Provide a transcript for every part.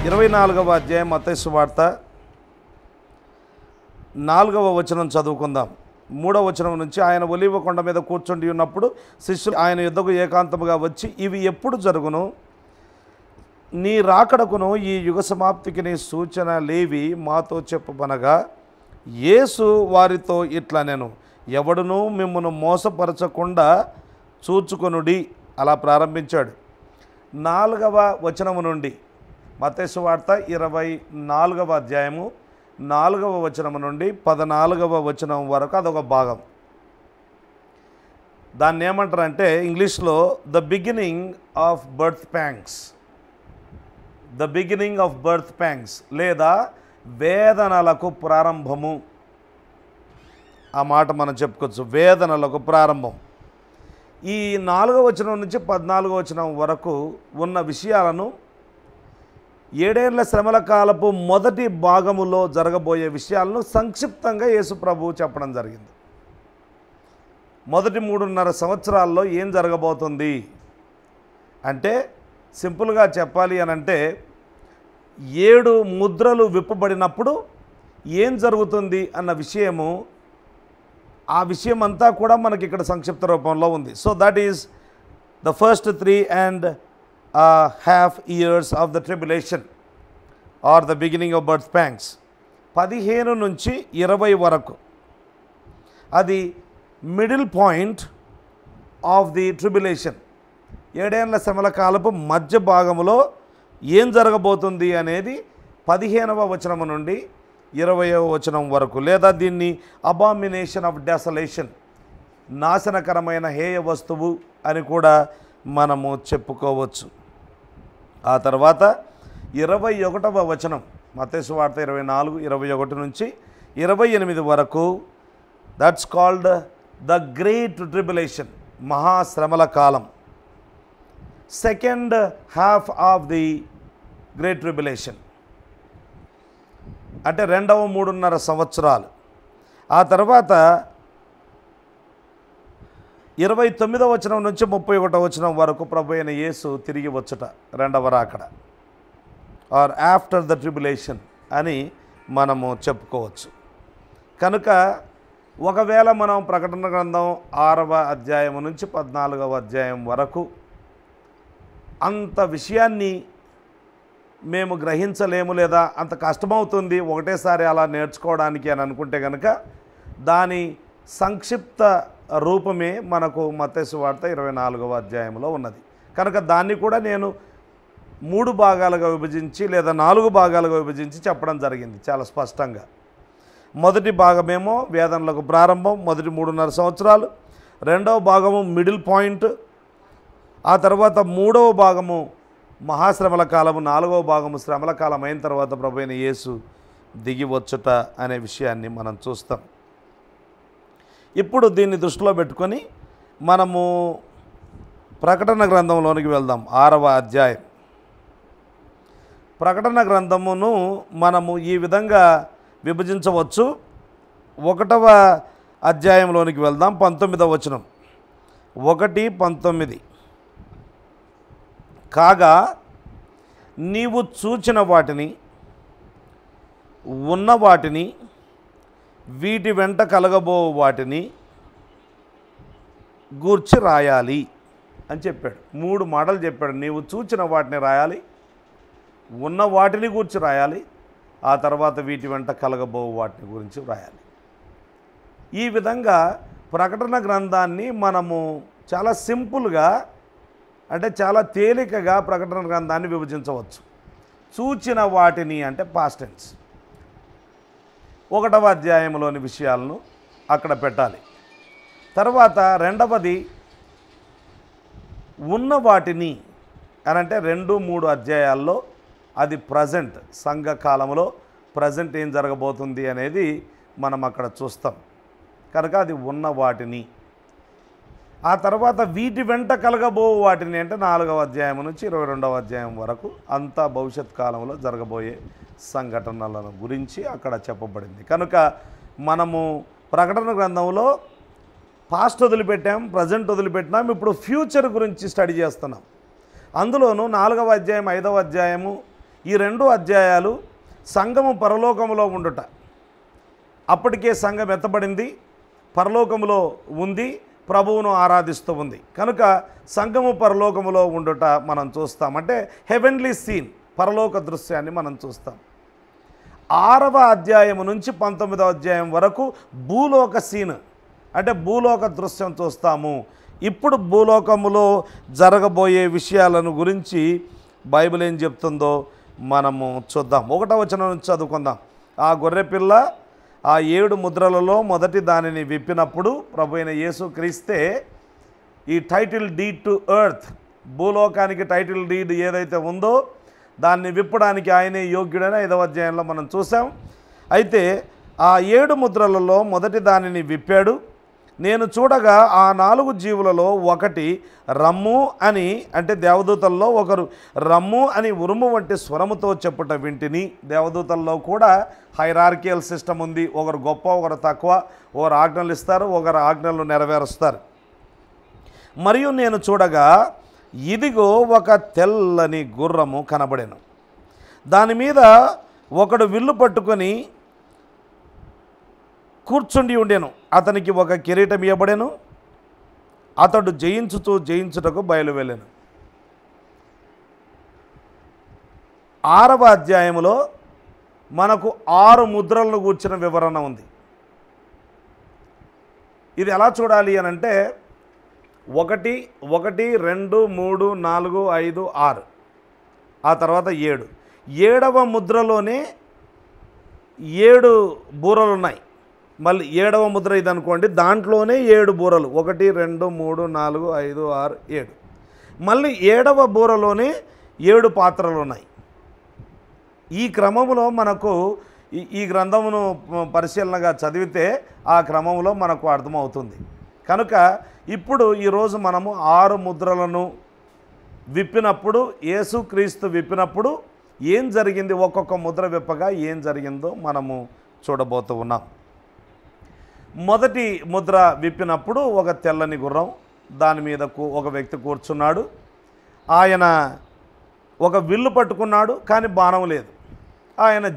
24వ అధ్యాయం మత్తయి సువార్త 4వ వచనం చదువుకుందాం. 3వ వచనం నుంచి, ఆయన ఒలీవ కొండ మీద కూర్చుండి ఉన్నప్పుడు శిష్యులు ఆయన యుద్ధకు ఏకాంతముగా వచ్చి, ఇవి ఎప్పుడు జరుగును, నీ రాకడకును ఈ యుగ సమాప్తికి నీ సూచన లేవి మాతో చెప్పమనగా, యేసు వారితో ఇట్లా నేను ఎవడునూ మిమ్మను మోసపరచకుండా చూచుకొనుడి అలా ప్రారంభించాడు. 4వ వచనము నుండి మత్తయి సువార్త 24వ అధ్యాయము 4వ వచనము నుండి 14వ వచనం వరకు అదొక భాగం. దాన్ని ఏమంటారంటే ఇంగ్లీష్లో the beginning of birth pangs, the beginning of birth pangs లేదా వేదనలకు ప్రారంభము. ఆ మాట మనం చెప్పుకోవచ్చు, వేదనలకు ప్రారంభం. ఈ 4వ వచనం నుంచి 14వ వచనం వరకు ఉన్న విషయాలను 7 ఏళ్ల శ్రమల కాలపు మొదటి భాగములో జరగబోయే విషయాలను సంక్షిప్తంగా యేసు ప్రభువు చెప్పడం జరిగింది. మొదటి 3.5 సంవత్సరాల్లో ఏం జరగబోతుంది అంటే, సింపుల్గా చెప్పాలి అని అంటే 7 ముద్రలు విప్పబడినప్పుడు ఏం జరుగుతుంది అన్న విషయము, ఆ విషయం అంతా కూడా మనకి ఇక్కడ సంక్షిప్త రూపంలో ఉంది. So that is the first 3.5 years of the tribulation are the beginning of birth pangs. 15 నుంచి 20 వరకు అది middle point of the tribulation. 7 ఏళ్ల శ్రమల కాలపు మధ్య భాగంలో ఏం జరగబోతుంది అనేది 15వ వచనం నుండి 20వ వచనం వరకు, లేదా దీన్ని అబామినేషన్ ఆఫ్ డెసలేషన్, నాశనకరమైన హేయ వస్తువు అని కూడా మనము చెప్పుకోవచ్చు. ఆ తర్వాత 21వ వచనం మత్తయి సువార్త 24:21 నుంచి 28 వరకు, that's called the great tribulation, మహాశ్రమల కాలం, second half of the great tribulation అంటే 2వ 3.5 సంవత్సరాలు. ఆ తర్వాత 29వ వచనం నుంచి 31వ వచనం వరకు ప్రభు అయిన యేసు తిరిగి వచ్చుట, రెండవ రాకడ ఆర్ ఆఫ్టర్ ద ట్రిబులేషన్ అని మనము చెప్పుకోవచ్చు. కనుక ఒకవేళ మనం ప్రకటన గ్రంథం 6వ అధ్యాయం నుంచి 14వ అధ్యాయం వరకు అంత విషయాన్ని మేము గ్రహించలేము, లేదా అంత కష్టమవుతుంది ఒకటేసారి అలా నేర్చుకోవడానికి అని అనుకుంటే కనుక దాని సంక్షిప్త రూపమే మనకు మత్తయి సువార్త 24వ అధ్యాయంలో ఉన్నది. కనుక దాన్ని కూడా నేను 3 భాగాలుగా విభజించి లేదా 4 భాగాలుగా విభజించి చెప్పడం జరిగింది చాలా స్పష్టంగా. మొదటి భాగమేమో వేదనలకు ప్రారంభం, మొదటి 3.5 సంవత్సరాలు. 2వ భాగము మిడిల్ పాయింట్. ఆ తర్వాత 3వ భాగము మహాశ్రమల కాలము. 4వ భాగము శ్రమల కాలం అయిన తర్వాత ప్రభు అయిన యేసు దిగి వచ్చుట అనే విషయాన్ని మనం చూస్తాం. ఇప్పుడు దీన్ని దృష్టిలో పెట్టుకొని మనము ప్రకటన గ్రంథంలోనికి వెళ్దాం. 6వ అధ్యాయం. ప్రకటన గ్రంథమును మనము ఈ విధంగా విభజించవచ్చు. 1వ అధ్యాయంలోనికి వెళ్దాం. 19వ వచనం, 1:19. కాగా నీవు చూచిన వాటిని, ఉన్న వాటిని, వీటి వెంట కలగబో వాటిని గూర్చి రాయాలి అని చెప్పాడు. 3 మాటలు చెప్పాడు. నీవు చూచిన వాటిని రాయాలి, ఉన్న వాటిని గూర్చి రాయాలి, ఆ తర్వాత వీటి వెంట కలగబో వాటిని గురించి రాయాలి. ఈ విధంగా ప్రకటన గ్రంథాన్ని మనము చాలా సింపుల్గా, అంటే చాలా తేలికగా ప్రకటన గ్రంథాన్ని విభజించవచ్చు. చూచిన వాటిని అంటే పాస్ట్ టెన్స్, 1వ అధ్యాయంలోని విషయాలను అక్కడ పెట్టాలి. తర్వాత 2వది ఉన్న వాటిని అని అంటే 2-3 అధ్యాయాల్లో అది ప్రజెంట్, సంఘకాలంలో ప్రజెంట్ ఏం జరగబోతుంది అనేది మనం అక్కడ చూస్తాం. కనుక అది ఉన్న వాటిని. ఆ తర్వాత వీటి వెంట కలగబో వాటిని అంటే 4వ అధ్యాయం నుంచి 22వ అధ్యాయం వరకు అంతా భవిష్యత్ కాలంలో జరగబోయే సంఘటనలను గురించి అక్కడ చెప్పబడింది. కనుక మనము ప్రకటన గ్రంథంలో పాస్ట్ వదిలిపెట్టాం, ప్రజెంట్ వదిలిపెట్టినాం, ఇప్పుడు ఫ్యూచర్ గురించి స్టడీ చేస్తున్నాం. అందులోనూ 4వ అధ్యాయం 5వ అధ్యాయము ఈ 2 అధ్యాయాలు సంఘము పరలోకములో ఉండుట, అప్పటికే సంఘం ఎత్తబడింది, పరలోకములో ఉంది, ప్రభువును ఆరాధిస్తూ ఉంది కనుక సంఘము పరలోకములో ఉండుట మనం చూస్తాం. అంటే హెవెన్లీ సీన్, పరలోక దృశ్యాన్ని మనం చూస్తాం. 6వ అధ్యాయం నుంచి 19వ అధ్యాయం వరకు భూలోక సీన్, అంటే భూలోక దృశ్యం చూస్తాము. ఇప్పుడు భూలోకములో జరగబోయే విషయాలను గురించి బైబిల్ ఏం చెప్తుందో మనము చూద్దాం. 1వ వచనం నుంచి చదువుకుందాం. ఆ గొర్రెపిల్ల ఆ 7 ముద్రలలో మొదటి దానిని విప్పినప్పుడు ప్రభు అయిన యేసు క్రీస్తే ఈ టైటిల్ డీడ్ టు ఎర్త్, భూలోకానికి టైటిల్ డీడ్ ఏదైతే ఉందో దాన్ని విప్పడానికి ఆయనే యోగ్యుడని 5వ అధ్యాయంలో మనం చూసాం. అయితే ఆ 7 ముద్రలలో మొదటి దానిని విప్పాడు. నేను చూడగా ఆ 4 జీవులలో ఒకటి రమ్ము అని, అంటే దేవదూతల్లో ఒకరు రమ్ము అని ఉరుము వంటి స్వరముతో చెప్పుట వింటిని. దేవదూతల్లో కూడా హైరార్కియల్ సిస్టమ్ ఉంది. ఒకరు గొప్ప, ఒకరు తక్కువ, ఒకరు ఆజ్ఞలు ఇస్తారు, ఒకరు ఆజ్ఞలు నెరవేరుస్తారు. మరియు నేను చూడగా ఇదిగో ఒక తెల్లని గుర్రము కనబడెను. దాని మీద ఒకడు విల్లు పట్టుకొని కూర్చుండి ఉండెను. అతనికి ఒక కిరీటం ఇవ్వబడెను. అతడు జయించుటకు బయలువెళ్ళెను. 6వ అధ్యాయములో మనకు 6 ముద్రలను గూర్చిన వివరణ ఉంది. ఇది ఎలా చూడాలి అని అంటే 1, 1, 2, 3, 4, 5, 6, ఆ తర్వాత 7. 7వ ముద్రలోనే 7 బూరలు ఉన్నాయి. మళ్ళీ 7వ ముద్ర ఇది అనుకోండి, దాంట్లోనే 7 బూరలు, 1, 2, 3, 4, 5, 6, 7. మళ్ళీ 7వ బూరలోనే 7 పాత్రలు ఉన్నాయి. ఈ క్రమములో మనకు ఈ గ్రంథమును పరిశీలనగా చదివితే ఆ క్రమంలో మనకు అర్థమవుతుంది. కనుక ఇప్పుడు ఈరోజు మనము 6 ముద్రలను విప్పినప్పుడు, యేసుక్రీస్తు విప్పినప్పుడు ఏం జరిగింది, ఒక్కొక్క ముద్ర విప్పగా ఏం జరిగిందో మనము చూడబోతూ ఉన్నాం. మొదటి ముద్ర విప్పినప్పుడు ఒక తెల్లని గుర్రం, దాని మీద ఒక వ్యక్తి కూర్చున్నాడు. ఆయన ఒక విల్లు పట్టుకున్నాడు, కానీ బాణం లేదు. ఆయన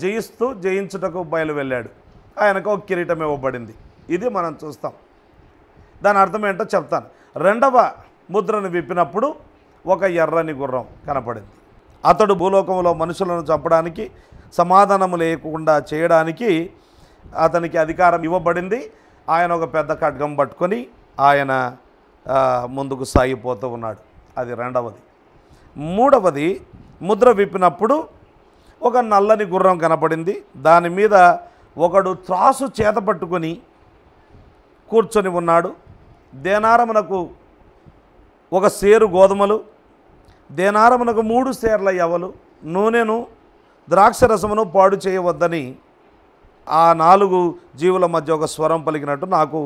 జయించుటకు బయలువెళ్ళాడు. ఆయనకు ఒక కిరీటం ఇవ్వబడింది. ఇది మనం చూస్తాం. దాని అర్థం ఏంటో చెప్తాను. 2వ ముద్రను విప్పినప్పుడు ఒక ఎర్రని గుర్రం కనపడింది. అతడు భూలోకంలో మనుషులను చంపడానికి, సమాధానం లేకుండా చేయడానికి అతనికి అధికారం ఇవ్వబడింది. ఆయన ఒక పెద్ద ఖడ్గం పట్టుకొని ఆయన ముందుకు సాగిపోతూ ఉన్నాడు. అది 2వది. 3వది ముద్ర విప్పినప్పుడు ఒక నల్లని గుర్రం కనపడింది. దాని మీద ఒకడు త్రాసు చేత పట్టుకొని కూర్చొని ఉన్నాడు. దేనారమునకు 1 సేరు గోధుమలు, దేనారమునకు 3 సేర్ల యవలు, నూనెను, ద్రాక్షరసమును పాడు చేయవద్దని ఆ 4 జీవుల మధ్య ఒక స్వరం పలికినట్టు నాకు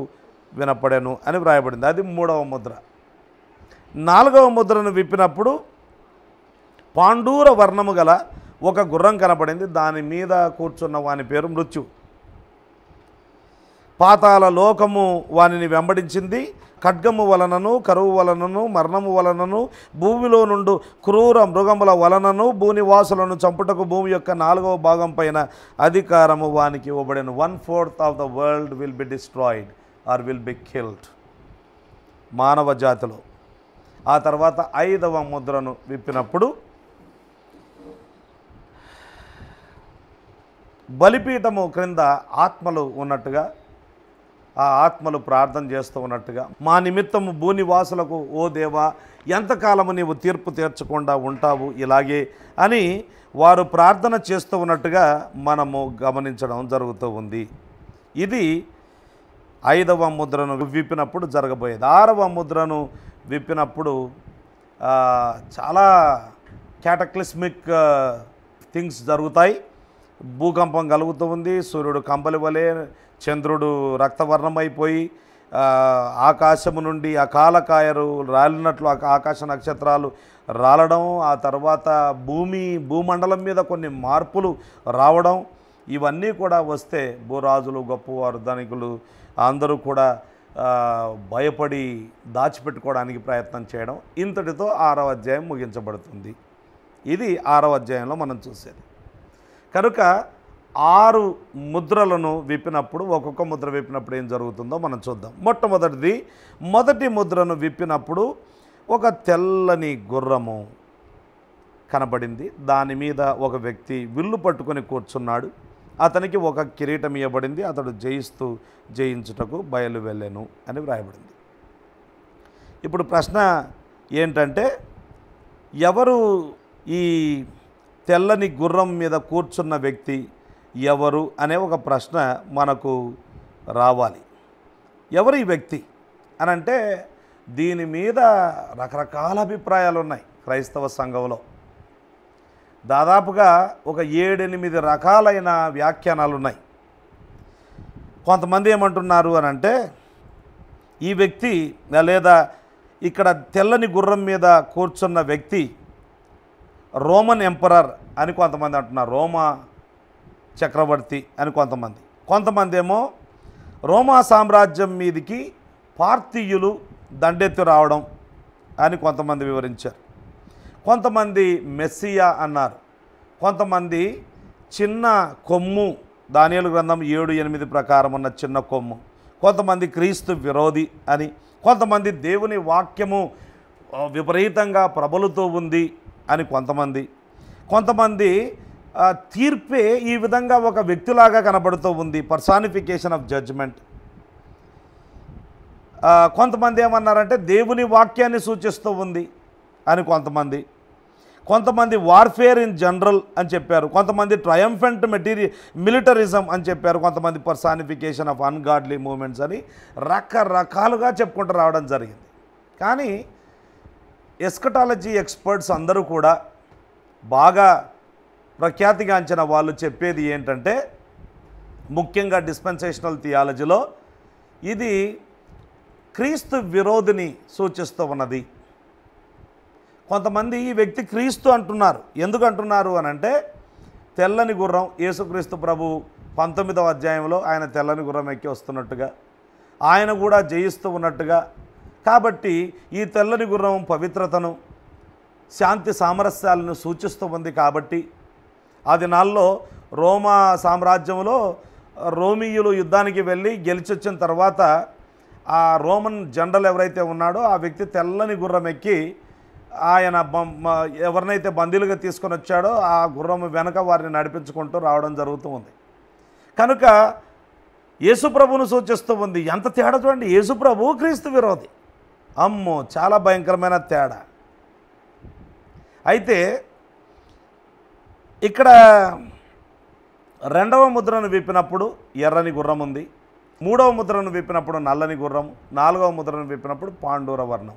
వినపడెను అని వ్రాయబడింది. అది 3వ ముద్ర. 4వ ముద్రను విప్పినప్పుడు పాండూర వర్ణము గల ఒక గుర్రం కనపడింది. దాని మీద కూర్చున్న వాని పేరు మృత్యు. పాతాళ లోకము వానిని వెంబడించింది. ఖడ్గము వలనను, కరువు వలనను, మరణము వలనను, భూమిలో నుండి క్రూర మృగముల వలనను, భూనివాసులను చంపుటకు భూమి యొక్క 4వ భాగం పైన అధికారము వానికి ఇవ్వబడెను. 1/4 of the world will be destroyed or will be killed, మానవ జాతిలో. ఆ తర్వాత 5వ ముద్రను విప్పినప్పుడు బలిపీఠము క్రింద ఆత్మలు ఉన్నట్టుగా, ఆ ఆత్మలు ప్రార్థన చేస్తూ ఉన్నట్టుగా, మా నిమిత్తము భూనివాసులకు ఓ దేవా ఎంతకాలము నీవు తీర్పు తీర్చకుండా ఉంటావు ఇలాగే అని వారు ప్రార్థన చేస్తూ ఉన్నట్టుగా మనము గమనించడం జరుగుతూ ఉంది. ఇది 5వ ముద్రను విప్పినప్పుడు జరగబోయేది. 6వ ముద్రను విప్పినప్పుడు చాలా క్యాటక్లిస్మిక్ థింగ్స్ జరుగుతాయి. భూకంపం కలుగుతూ ఉంది. సూర్యుడు కంబలి వలె, చంద్రుడు రక్తవర్ణమైపోయి, ఆకాశము నుండి అకాలకాయరు రాలినట్లు ఆకాశ నక్షత్రాలు రాలడం, ఆ తర్వాత భూమండలం మీద కొన్ని మార్పులు రావడం, ఇవన్నీ కూడా వస్తే భూరాజులు, గొప్పవారు, ధనికులు అందరూ కూడా భయపడి దాచిపెట్టుకోవడానికి ప్రయత్నం చేయడం. ఇంతటితో 6వ అధ్యాయం ముగించబడుతుంది. ఇది 6వ అధ్యాయంలో మనం చూసేది. కనుక 6 ముద్రలను విప్పినప్పుడు, ఒక్కొక్క ముద్ర విప్పినప్పుడు ఏం జరుగుతుందో మనం చూద్దాం. మొట్టమొదటిది, మొదటి ముద్రను విప్పినప్పుడు ఒక తెల్లని గుర్రము కనబడింది. దాని మీద ఒక వ్యక్తి విల్లు పట్టుకొని కూర్చున్నాడు. అతనికి ఒక కిరీటం ఇవ్వబడింది. అతడు జయిస్తూ జయించుటకు బయలు వెళ్ళెను అని వ్రాయబడింది. ఇప్పుడు ప్రశ్న ఏంటంటే, ఎవరు ఈ తెల్లని గుర్రం మీద కూర్చున్న వ్యక్తి ఎవరు అనే ఒక ప్రశ్న మనకు రావాలి. ఎవరు ఈ వ్యక్తి అని అంటే, దీని మీద రకరకాల అభిప్రాయాలు ఉన్నాయి క్రైస్తవ సంఘంలో. దాదాపుగా ఒక 7-8 రకాలైన వ్యాఖ్యానాలు ఉన్నాయి. కొంతమంది ఏమంటున్నారు అని అంటే, ఈ వ్యక్తి లేదా ఇక్కడ తెల్లని గుర్రం మీద కూర్చున్న వ్యక్తి రోమన్ ఎంపరర్ అని కొంతమంది అంటున్నారు, రోమా చక్రవర్తి అని కొంతమంది. కొంతమంది ఏమో రోమా సామ్రాజ్యం మీదికి పార్తీయులు దండెత్తి రావడం అని కొంతమంది వివరించారు. కొంతమంది మెస్సియా అన్నారు. కొంతమంది చిన్న కొమ్ము, దానియేలు గ్రంథం 7-8 ప్రకారం ఉన్న చిన్న కొమ్ము. కొంతమంది క్రీస్తు విరోధి అని. కొంతమంది దేవుని వాక్యము విపరీతంగా ప్రబలుతూ ఉంది అని కొంతమంది తీర్పే ఈ విధంగా ఒక వ్యక్తిలాగా కనబడుతూ ఉంది, పర్సానిఫికేషన్ ఆఫ్ జడ్జ్మెంట్. కొంతమంది ఏమన్నారంటే దేవుని వాక్యాన్ని సూచిస్తూ ఉంది అని కొంతమంది వార్ఫేర్ ఇన్ జనరల్ అని చెప్పారు. కొంతమంది ట్రయంఫెంట్ మిలిటరిజం అని చెప్పారు. కొంతమంది పర్సానిఫికేషన్ ఆఫ్ అన్గాడ్లీ మూమెంట్స్ అని రకరకాలుగా చెప్పుకుంటూ రావడం జరిగింది. కానీ ఎస్కటాలజీ ఎక్స్పర్ట్స్ అందరూ కూడా బాగా ప్రఖ్యాతిగాంచిన వాళ్ళు చెప్పేది ఏంటంటే, ముఖ్యంగా డిస్పెన్సేషనల్ థియాలజీలో ఇది క్రీస్తు విరోధిని సూచిస్తూ ఉన్నది. కొంతమంది ఈ వ్యక్తి క్రీస్తు అంటున్నారు. ఎందుకు అంటున్నారు అని అంటే, తెల్లని గుర్రం, యేసుక్రీస్తు ప్రభు 19వ అధ్యాయంలో ఆయన తెల్లని గుర్రం ఎక్కి వస్తున్నట్టుగా, ఆయన కూడా జయిస్తూ ఉన్నట్టుగా. కాబట్టి ఈ తెల్లని గుర్రం పవిత్రతను, శాంతి సామరస్యాలను సూచిస్తూ ఉంది. కాబట్టి ఆ దినాల్లో రోమా సామ్రాజ్యంలో రోమియులు యుద్ధానికి వెళ్ళి గెలిచొచ్చిన తర్వాత ఆ రోమన్ జనరల్ ఎవరైతే ఉన్నాడో ఆ వ్యక్తి తెల్లని గుర్రం ఎక్కి ఆయన ఎవరినైతే బందీలుగా తీసుకొని వచ్చాడో ఆ గుర్రం వెనక వారిని నడిపించుకుంటూ రావడం జరుగుతూ ఉంది. కనుక యేసుప్రభును సూచిస్తూ ఉంది. ఎంత తేడా చూడండి, యేసుప్రభు క్రీస్తు విరోధి. అమ్మో, చాలా భయంకరమైన తేడా. అయితే ఇక్కడ 2వ ముద్రను విప్పినప్పుడు ఎర్రని గుర్రం ఉంది, 3వ ముద్రను విప్పినప్పుడు నల్లని గుర్రం, 4వ ముద్రను విప్పినప్పుడు పాండూర వర్ణం.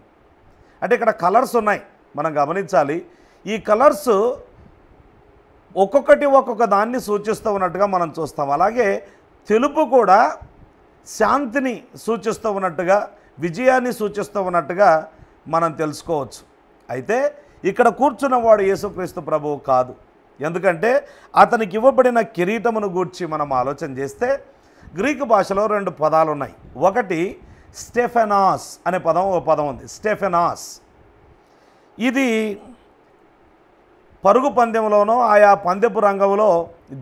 అంటే ఇక్కడ కలర్స్ ఉన్నాయి, మనం గమనించాలి. ఈ కలర్స్ ఒక్కొక్క దాన్ని సూచిస్తూ ఉన్నట్టుగా మనం చూస్తాం. అలాగే తెలుపు కూడా శాంతిని సూచిస్తూ ఉన్నట్టుగా, విజయాన్ని సూచిస్తూ ఉన్నట్టుగా మనం తెలుసుకోవచ్చు. అయితే ఇక్కడ కూర్చున్నవాడు యేసుక్రీస్తు ప్రభువు కాదు. ఎందుకంటే అతనికి ఇవ్వబడిన కిరీటమును గూర్చి మనం ఆలోచన చేస్తే గ్రీకు భాషలో 2 పదాలు ఉన్నాయి. ఒకటి స్టెఫెనాస్ అనే పదం ఉంది. స్టెఫెనాస్ ఇది పరుగు పందెంలోనో ఆయా పందెపు రంగంలో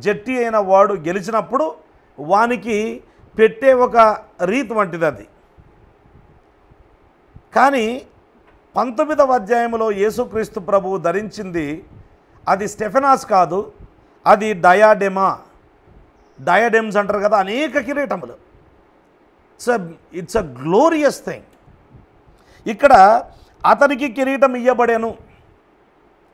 జట్టి అయిన వాడు గెలిచినప్పుడు వానికి పెట్టే ఒక రీతి వంటిది అది. కానీ 19వ అధ్యాయంలో యేసుక్రీస్తు ప్రభువు ధరించింది అది స్టెఫెనాస్ కాదు, అది డయాడెమ్స్ అంటారు కదా, అనేక కిరీటములు. It's a glorious thing. ఇక్కడ అతనికి కిరీటం ఇయ్యబడేను,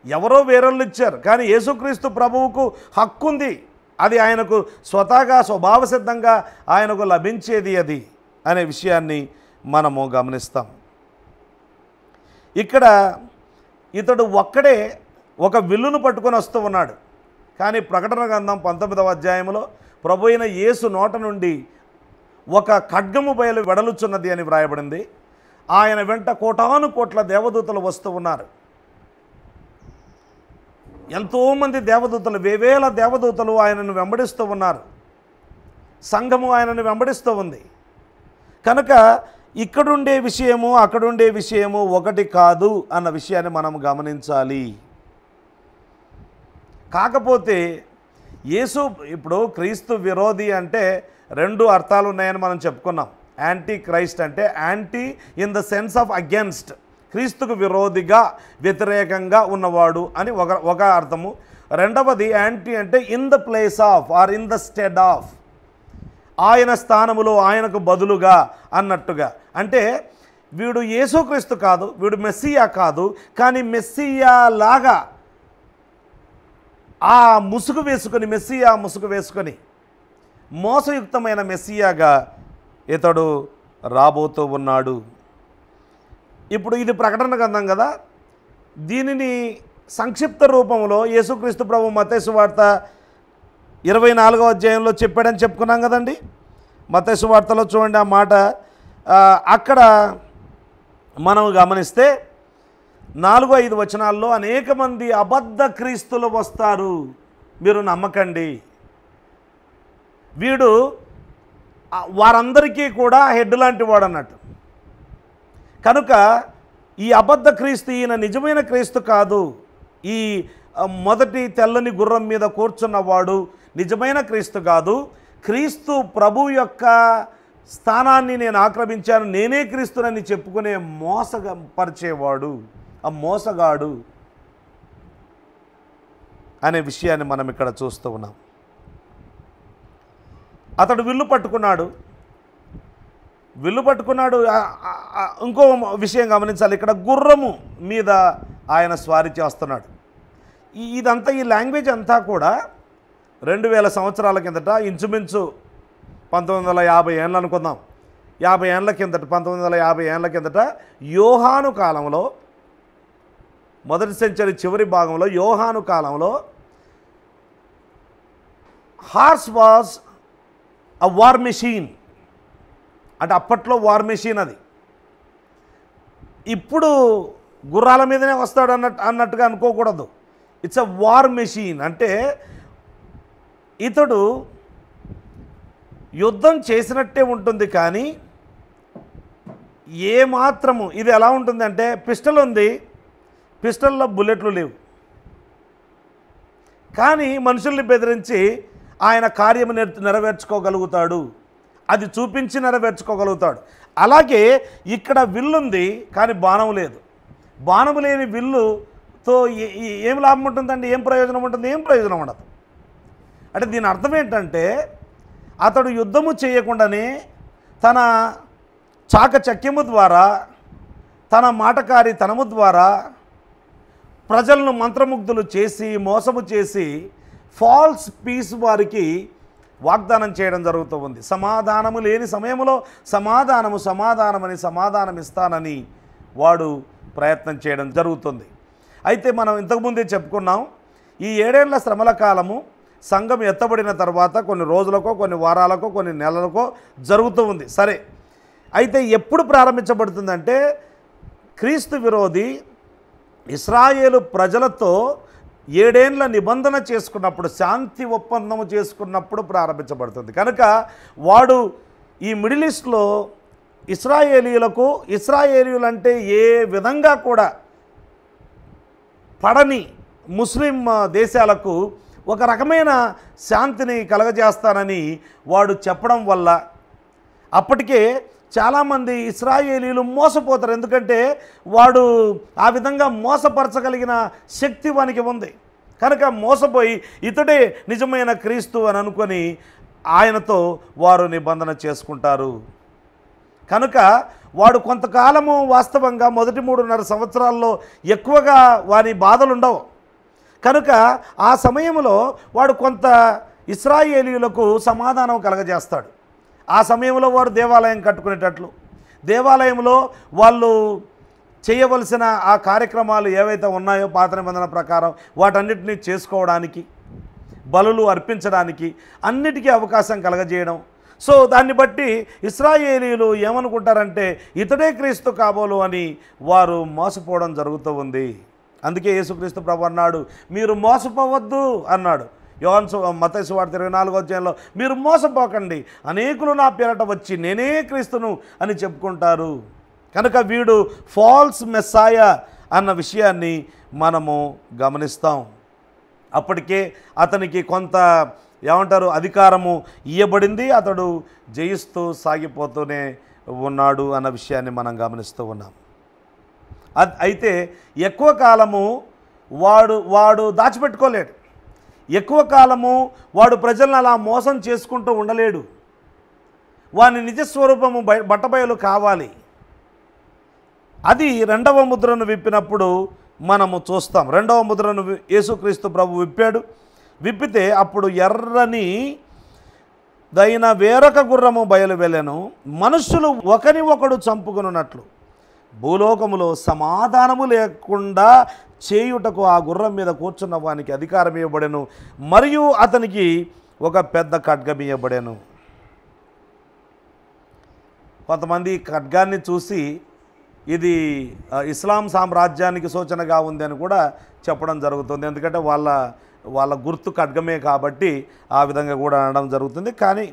ఎవరో వేరొళ్ళు ఇచ్చారు, కానీ యేసుక్రీస్తు ప్రభువుకు హక్కు ఉంది. అది ఆయనకు స్వతహాగా స్వభావసిద్ధంగా ఆయనకు లభించేది అది అనే విషయాన్ని మనము గమనిస్తాం. ఇక్కడ ఇతడు ఒక్కడే ఒక విల్లును పట్టుకొని వస్తూ ఉన్నాడు. కానీ ప్రకటన గ్రంథం 19వ అధ్యాయంలో ప్రభు అయిన యేసు నోట నుండి ఒక ఖడ్గము బయలు వెడలుచున్నది అని వ్రాయబడింది. ఆయన వెంట కోటాను కోట్ల దేవదూతలు వస్తూ ఉన్నారు. ఎంతోమంది దేవదూతలు, వేవేల దేవదూతలు ఆయనను వెంబడిస్తూ ఉన్నారు. సంఘము ఆయనను వెంబడిస్తూ ఉంది. కనుక ఇక్కడుండే విషయము అక్కడుండే విషయము ఒకటి కాదు అన్న విషయాన్ని మనం గమనించాలి. కాకపోతే యేసు ఇప్పుడు క్రీస్తు విరోధి అంటే రెండు అర్థాలు ఉన్నాయని మనం చెప్పుకున్నాం. యాంటీ క్రైస్ట్ అంటే anti in the sense of against, క్రీస్తుకు విరోధిగా వ్యతిరేకంగా ఉన్నవాడు అని ఒక అర్థము. రెండవది యాంటీ అంటే in the place of or in the stead of, ఆయన స్థానములో ఆయనకు బదులుగా అన్నట్టుగా. అంటే వీడు యేసుక్రీస్తు కాదు, వీడు మెస్సియా కాదు, కానీ మెస్సియా లాగా ఆ ముసుగు వేసుకొని, మెస్సియా ముసుగు వేసుకొని మోసయుక్తమైన మెస్సియాగా ఇతడు రాబోతూ ఉన్నాడు. ఇప్పుడు ఇది ప్రకటన గ్రంథం కదా, దీనిని సంక్షిప్త రూపంలో యేసుక్రీస్తు ప్రభు మత్తయి సువార్త 24వ అధ్యాయంలో చెప్పాడని చెప్పుకున్నాం కదండి. మత్తయి సువార్తలో చూడండి ఆ మాట. అక్కడ మనం గమనిస్తే 4-5 వచనాల్లో అనేక మంది అబద్ధ క్రీస్తులు వస్తారు, మీరు నమ్మకండి. వీడు వారందరికీ కూడా హెడ్ లాంటి వాడు అన్నట్టు. కనుక ఈ అబద్ధ క్రీస్తు ఈయన నిజమైన క్రీస్తు కాదు, ఈ మొదటి తెల్లని గుర్రం మీద కూర్చున్నవాడు నిజమైన క్రీస్తు కాదు, క్రీస్తు ప్రభు యొక్క స్థానాన్ని నేను ఆక్రమించాను, నేనే క్రీస్తునని చెప్పుకునే మోసపరిచేవాడు, ఆ మోసగాడు అనే విషయాన్ని మనం ఇక్కడ చూస్తూ ఉన్నాం. అతడు విల్లు పట్టుకున్నాడు. ఇంకో విషయం గమనించాలి, ఇక్కడ గుర్రము మీద ఆయన స్వారీ చేస్తున్నాడు. ఇదంతా, ఈ లాంగ్వేజ్ అంతా కూడా 2000 సంవత్సరాల కిందట, ఇంచుమించు 1950 ఏళ్ళు అనుకుందాం, 50 ఏళ్ళ కిందట, 1950 ఏళ్ళ కిందట యోహాను కాలంలో, మొదటి సెంచరీ చివరి భాగంలో యోహాను కాలంలో horse was a war machine. అంటే అప్పట్లో వార్ మెషిన్ అది. ఇప్పుడు గుర్రాల మీదనే వస్తాడు అన్నట్టుగా అనుకోకూడదు. It's a war machine. అంటే ఇతడు యుద్ధం చేసినట్టే ఉంటుంది, కానీ ఏమాత్రము ఇది ఎలా ఉంటుందంటే, పిస్టల్ ఉంది, పిస్టల్లో బుల్లెట్లు లేవు, కానీ మనుషుల్ని బెదిరించి ఆయన కార్యము నెరవేర్చుకోగలుగుతాడు, అది చూపించి నెరవేర్చుకోగలుగుతాడు. అలాగే ఇక్కడ విల్లుంది కానీ బాణం లేదు. బాణం లేని విల్లుతో ఏం లాభం ఉంటుందండి? ఏం ప్రయోజనం ఉంటుంది? ఏం ప్రయోజనం ఉండదు. అంటే దీని అర్థం ఏంటంటే, అతడు యుద్ధము చేయకుండానే తన చాకచక్యము ద్వారా, తన మాటకారితనము ద్వారా ప్రజలను మంత్రముగ్ధులు చేసి, మోసము చేసి, ఫాల్స్ పీస్ వారికి వాగ్దానం చేయడం జరుగుతూ ఉంది. సమాధానము లేని సమయంలో సమాధానమని సమాధానం ఇస్తానని వాడు ప్రయత్నం చేయడం జరుగుతుంది. అయితే మనం ఇంతకుముందే చెప్పుకున్నాం, ఈ 7 ఏళ్ల శ్రమల కాలము సంఘం ఎత్తబడిన తర్వాత కొన్ని రోజులకో, కొన్ని వారాలకో, కొన్ని నెలలకో జరుగుతూ ఉంది. సరే, అయితే ఎప్పుడు ప్రారంభించబడుతుందంటే, క్రీస్తు విరోధి ఇశ్రాయేలు ప్రజలతో 7 ఏళ్ల నిబంధన చేసుకున్నప్పుడు, శాంతి ఒప్పందము చేసుకున్నప్పుడు ప్రారంభించబడుతుంది. కనుక వాడు ఈ మిడిల్ ఈస్ట్లో ఇశ్రాయేలీయులంటే ఏ విధంగా కూడా పడని ముస్లిం దేశాలకు ఒక రకమైన శాంతిని కలగజేస్తానని వాడు చెప్పడం వల్ల అప్పటికే చాలామంది ఇశ్రాయేలీయులు మోసపోతారు. ఎందుకంటే వాడు ఆ విధంగా మోసపరచగలిగిన శక్తి వానికి ఉంది. కనుక మోసపోయి ఇతడే నిజమైన క్రీస్తు అని అనుకొని ఆయనతో వారు నిబంధన చేసుకుంటారు. కనుక వాడు కొంతకాలము వాస్తవంగా మొదటి 3.5 సంవత్సరాల్లో ఎక్కువగా వారి బాధలు ఉండవు. కనుక ఆ సమయంలో వాడు కొంత ఇశ్రాయేలీయులకు సమాధానం కలగజేస్తాడు. ఆ సమయంలో వారు దేవాలయం కట్టుకునేటట్లు, దేవాలయంలో వాళ్ళు చేయవలసిన ఆ కార్యక్రమాలు ఏవైతే ఉన్నాయో పాత నిబంధన ప్రకారం వాటన్నిటినీ చేసుకోవడానికి, బలులు అర్పించడానికి అన్నిటికీ అవకాశం కలగజేయడం. సో దాన్ని బట్టి ఇశ్రాయేలీయులు ఏమనుకుంటారంటే ఇతడే క్రీస్తు కాబోలు అని వారు మోసపోవడం జరుగుతూ ఉంది. అందుకే యేసుక్రీస్తు ప్రభు అన్నాడు, మీరు మోసపోవద్దు అన్నాడు. మత్తయి సువార్త 24వ అధ్యాయంలో మీరు మోసపోకండి, అనేకులు నా పేరట వచ్చి నేనే క్రీస్తును అని చెప్పుకుంటారు. కనుక వీడు ఫాల్స్ మెస్సాయా అన్న విషయాన్ని మనము గమనిస్తాం. అప్పటికే అతనికి కొంత ఏమంటారు అధికారము ఇవ్వబడింది, అతడు జయిస్తూ సాగిపోతూనే ఉన్నాడు అన్న విషయాన్ని మనం గమనిస్తూ ఉన్నాం. అయితే ఎక్కువ కాలము వాడు దాచిపెట్టుకోలేడు. ఎక్కువ కాలము వాడు ప్రజలను అలా మోసం చేసుకుంటూ ఉండలేడు. వాని నిజస్వరూపము బట్టబయలు కావాలి. అది రెండవ ముద్రను విప్పినప్పుడు మనము చూస్తాం. రెండవ ముద్రను యేసుక్రీస్తు ప్రభు విప్పితే అప్పుడు ఎర్రని దైన వేరొక గుర్రము బయలు వెళ్ళెను. మనుష్యులు ఒకని ఒకడు చంపుకొనున్నట్లు భూలోకములో సమాధానము లేకుండా చేయుటకు ఆ గుర్రం మీద కూర్చున్న వానికి అధికారం ఇవ్వబడెను, మరియు అతనికి ఒక పెద్ద ఖడ్గం ఇవ్వబడెను. కొంతమంది ఖడ్గాన్ని చూసి ఇది ఇస్లాం సామ్రాజ్యానికి సూచనగా ఉంది అని కూడా చెప్పడం జరుగుతుంది. ఎందుకంటే వాళ్ళ గుర్తు ఖడ్గమే కాబట్టి ఆ విధంగా కూడా అనడం జరుగుతుంది. కానీ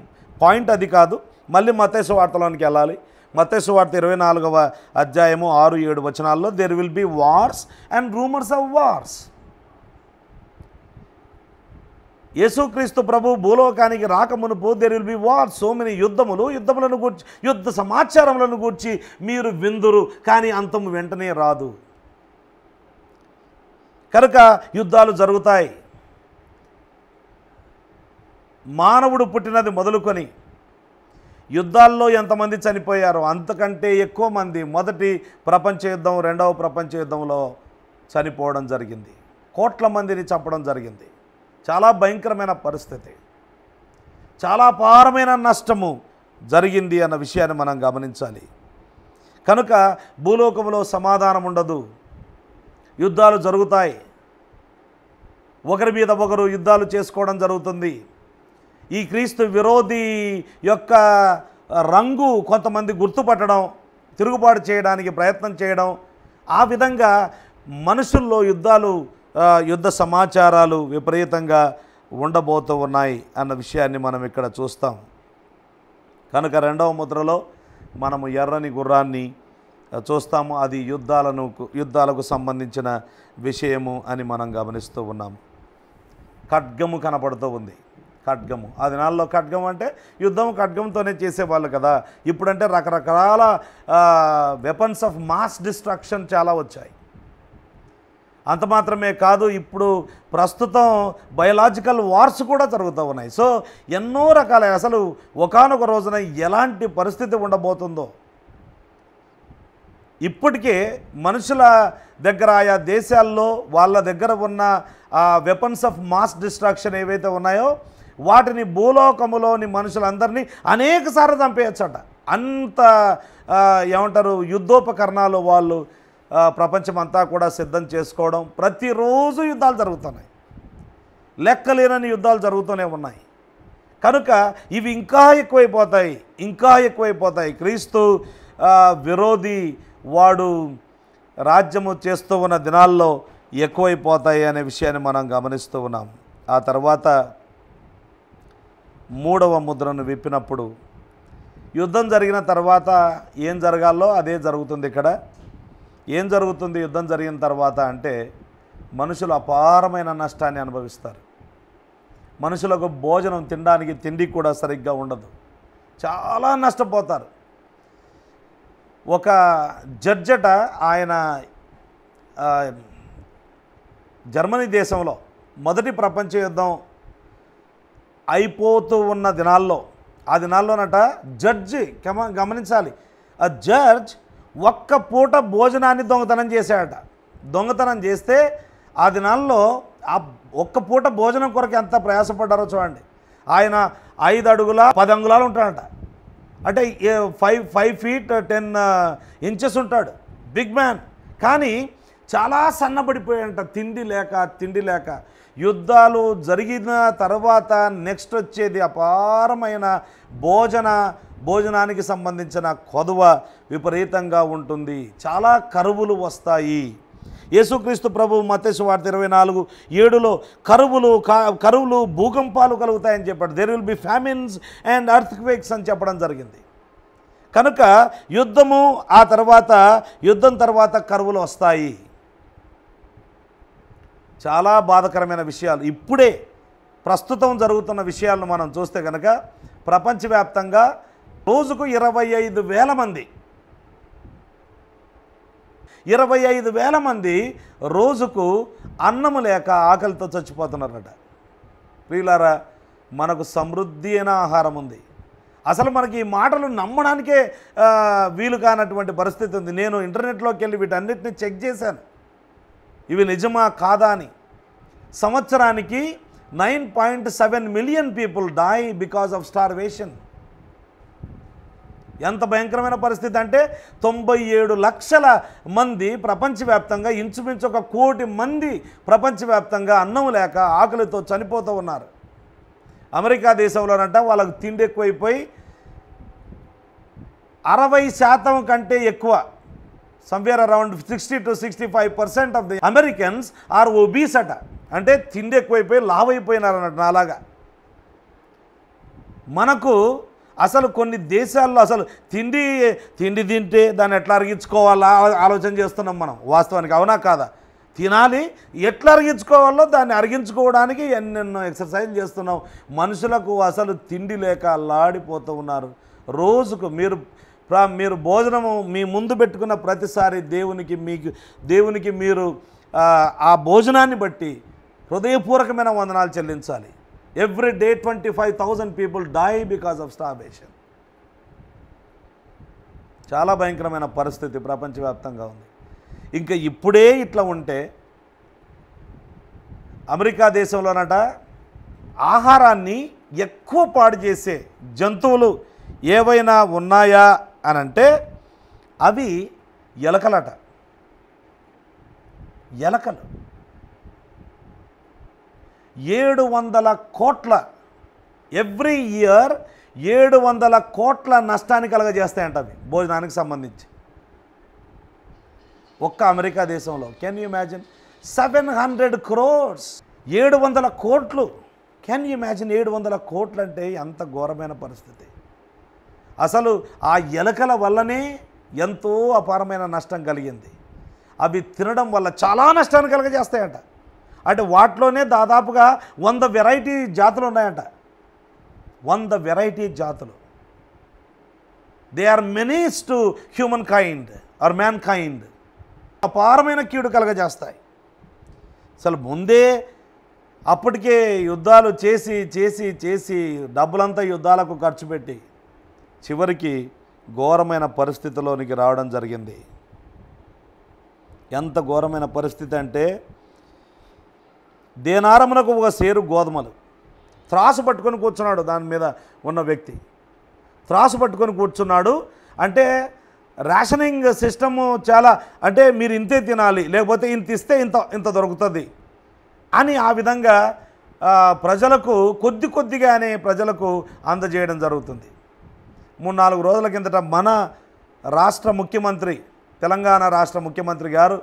పాయింట్ అది కాదు. మళ్ళీ మత్తయి సువార్తలోనికి వెళ్ళాలి. మత్తయి సువార్త 24వ అధ్యాయము 6-7 వచనాల్లో there will be wars and rumours of wars. యేసుక్రీస్తు ప్రభు భూలోకానికి రాకమునుపు there will be wars, so many యుద్ధములను గూర్చి, యుద్ధ సమాచారములను గూర్చి మీరు విందురు, కానీ అంతము వెంటనే రాదు. కనుక యుద్ధాలు జరుగుతాయి. మానవుడు పుట్టినది మొదలుకొని యుద్ధాల్లో ఎంతమంది చనిపోయారో అంతకంటే ఎక్కువ మంది మొదటి ప్రపంచ యుద్ధం, రెండవ ప్రపంచ యుద్ధంలో చనిపోవడం జరిగింది. కోట్ల మందిని చంపడం జరిగింది. చాలా భయంకరమైన పరిస్థితి, చాలా అపారమైన నష్టము జరిగింది అన్న విషయాన్ని మనం గమనించాలి. కనుక భూలోకంలో సమాధానం ఉండదు, యుద్ధాలు జరుగుతాయి. ఒకరి మీద ఒకరు యుద్ధాలు చేసుకోవడం జరుగుతుంది. ఈ క్రీస్తు విరోధి యొక్క రంగు కొంతమంది గుర్తుపట్టడం, తిరుగుబాటు చేయడానికి ప్రయత్నం చేయడం, ఆ విధంగా మనుషుల్లో యుద్ధ సమాచారాలు విపరీతంగా ఉండబోతూ ఉన్నాయి అన్న విషయాన్ని మనం ఇక్కడ చూస్తాం. కనుక రెండవ ముద్రలో మనము ఎర్రని గుర్రాన్ని చూస్తాము. అది యుద్ధాలకు సంబంధించిన విషయము అని మనం గమనిస్తూ ఉన్నాము. ఖడ్గము కనపడుతూ ఉంది. ఖడ్గము, ఆ దినాల్లో ఖడ్గం అంటే యుద్ధం ఖడ్గంతోనే చేసేవాళ్ళు కదా. ఇప్పుడంటే రకరకాల వెపన్స్ ఆఫ్ మాస్ డిస్ట్రక్షన్ చాలా వచ్చాయి. అంత మాత్రమే కాదు, ఇప్పుడు ప్రస్తుతం బయలాజికల్ వార్స్ కూడా జరుగుతూ ఉన్నాయి. సో ఎన్నో రకాల, అసలు ఒకానొక రోజున ఎలాంటి పరిస్థితి ఉండబోతుందో ఇప్పటికే మనుషుల దగ్గర, ఆయా దేశాల్లో వాళ్ళ దగ్గర ఉన్న వెపన్స్ ఆఫ్ మాస్ డిస్ట్రక్షన్ ఏవైతే ఉన్నాయో వాటిని భూలోకములోని మనుషులందరినీ అనేకసార్లు చంపేయచ్చట. అంత ఏమంటారు యుద్ధోపకరణాలు వాళ్ళు ప్రపంచమంతా కూడా సిద్ధం చేసుకోవడం. ప్రతిరోజు యుద్ధాలు జరుగుతున్నాయి, లెక్కలేనని యుద్ధాలు జరుగుతూనే ఉన్నాయి. కనుక ఇవి ఇంకా ఎక్కువైపోతాయి. క్రీస్తు విరోధి వాడు రాజ్యము చేస్తూ ఉన్న దినాల్లో ఎక్కువైపోతాయి అనే విషయాన్ని మనం గమనిస్తూ ఉన్నాం. ఆ తర్వాత మూడవ ముద్రను విప్పినప్పుడు యుద్ధం జరిగిన తర్వాత ఏం జరగాలో అదే జరుగుతుంది. ఇక్కడ ఏం జరుగుతుంది యుద్ధం జరిగిన తర్వాత అంటే మనుషులు అపారమైన నష్టాన్ని అనుభవిస్తారు. మనుషులకు భోజనం తినడానికి తిండి కూడా సరిగ్గా ఉండదు, చాలా నష్టపోతారు. ఒక జడ్జట, ఆయన జర్మనీ దేశంలో మొదటి ప్రపంచ యుద్ధం అయిపోతూ ఉన్న దినాల్లో, ఆ దినాల్లోనట జడ్జి గమనించాలి, ఆ జడ్జ్ ఒక్క పూట భోజనాన్ని దొంగతనం చేశాడట. దొంగతనం చేస్తే ఆ దినాల్లో ఆ ఒక్క పూట భోజనం కొరకు ఎంత ప్రయాసపడ్డారో చూడండి. ఆయన 5 అడుగుల 10 అంగుళాలు ఉంటాడట. అంటే 5 feet 10 inches ఉంటాడు, బిగ్ మ్యాన్. కానీ చాలా సన్నబడిపోయాడంట తిండి లేక. యుద్ధాలు జరిగిన తర్వాత నెక్స్ట్ వచ్చేది అపారమైన భోజనానికి సంబంధించిన కొదువ విపరీతంగా ఉంటుంది. చాలా కరువులు వస్తాయి. యేసుక్రీస్తు ప్రభు మత్తయి సువార్త 24:7లో కరువులు భూకంపాలు కలుగుతాయని చెప్పాడు. There will be famines and earthquakes అని చెప్పడం జరిగింది. కనుక యుద్ధం తర్వాత కరువులు వస్తాయి. చాలా బాధాకరమైన విషయాలు ఇప్పుడే ప్రస్తుతం జరుగుతున్న విషయాలను మనం చూస్తే కనుక ప్రపంచవ్యాప్తంగా రోజుకు 25,000 మంది 25,000 మంది రోజుకు అన్నము లేక ఆకలితో చచ్చిపోతున్నారట. ప్రియులారా, మనకు సమృద్ధి అయిన ఆహారం ఉంది. అసలు మనకి ఈ మాటలు నమ్మడానికే వీలు కానటువంటి పరిస్థితి ఉంది. నేను ఇంటర్నెట్లోకి వెళ్ళి వీటన్నిటిని చెక్ చేశాను, ఇవి నిజమా కాదా అని. సంవత్సరానికి 9.7 million people die because of starvation. ఎంత భయంకరమైన పరిస్థితి అంటే 97 లక్షల మంది ప్రపంచవ్యాప్తంగా, ఇంచుమించు 1 కోటి మంది ప్రపంచవ్యాప్తంగా అన్నం లేక ఆకలితో చనిపోతూ ఉన్నారు. అమెరికా దేశంలోనంట వాళ్ళకు తిండి ఎక్కువైపోయి 60% కంటే ఎక్కువ, somewhere around 60 to 65% of the Americans are obese అట. అంటే తిండి ఎక్కువైపోయి లావైపోయినారు అన్నట్టు. అలాగా మనకు అసలు కొన్ని దేశాల్లో అసలు తిండి తింటే దాన్ని ఎట్లా అరిగించుకోవాలా ఆలోచన చేస్తున్నాం మనం. వాస్తవానికి అవునా కాదా? తినాలి, ఎట్లా అరిగించుకోవాలో దాన్ని అరిగించుకోవడానికి ఎన్నెన్నో ఎక్సర్సైజ్ చేస్తున్నాం. మనుషులకు అసలు తిండి లేక అల్లాడిపోతూ ఉన్నారు. రోజుకు మీరు భోజనము మీ ముందు పెట్టుకున్న ప్రతిసారి దేవునికి మీరు ఆ భోజనాన్ని బట్టి హృదయపూర్వకమైన వందనాలు చెల్లించాలి. Every day 25,000 people die because of starvation. చాలా భయంకరమైన పరిస్థితి ప్రపంచవ్యాప్తంగా ఉంది. ఇంకా ఇప్పుడే ఇట్లా ఉంటే అమెరికా దేశంలోనట ఆహారాన్ని ఎక్కువ పాడు చేసే జంతువులు ఏవైనా ఉన్నాయా అని అంటే అవి ఎలకలట. ఎలకలు 700 కోట్ల ఎవ్రీ ఇయర్ 700 కోట్ల నష్టాన్ని కలగజేస్తాయంట అవి భోజనానికి సంబంధించి. ఒక్క అమెరికా దేశంలో కెన్ యూ ఇమాజిన్ 700 crores, 700 కోట్లు. కెన్ యూ ఇమాజిన్ 700 కోట్లు అంటే ఎంత ఘోరమైన పరిస్థితి. అసలు ఆ ఎలకల వల్లనే ఎంతో అపారమైన నష్టం కలిగింది. అవి తినడం వల్ల చాలా నష్టాన్ని కలగజేస్తాయంట. అంటే వాటిలోనే దాదాపుగా 100 వెరైటీ జాతులు ఉన్నాయంట. 100 వెరైటీ జాతులు. They are menace to humankind or mankind. అపారమైన కీడు కలగజేస్తాయి. అసలు ముందే అప్పటికే యుద్ధాలు చేసి చేసి చేసి డబ్బులంతా యుద్ధాలకు ఖర్చు పెట్టి చివరికి ఘోరమైన పరిస్థితిలోనికి రావడం జరిగింది. ఎంత ఘోరమైన పరిస్థితి అంటే దేనారమునకు 1 సేరు గోధుమలు. త్రాసు పట్టుకొని కూర్చున్నాడు దాని మీద ఉన్న వ్యక్తి. త్రాసు పట్టుకొని కూర్చున్నాడు అంటే రేషనింగ్ సిస్టము చాలా, అంటే మీరు ఇంతే తినాలి, లేకపోతే ఇంత ఇస్తే ఇంత దొరుకుతుంది అని ఆ విధంగా ప్రజలకు కొద్దిగానే ప్రజలకు అందజేయడం జరుగుతుంది. 3-4 రోజుల కిందట మన రాష్ట్ర ముఖ్యమంత్రి, తెలంగాణ రాష్ట్ర ముఖ్యమంత్రి గారు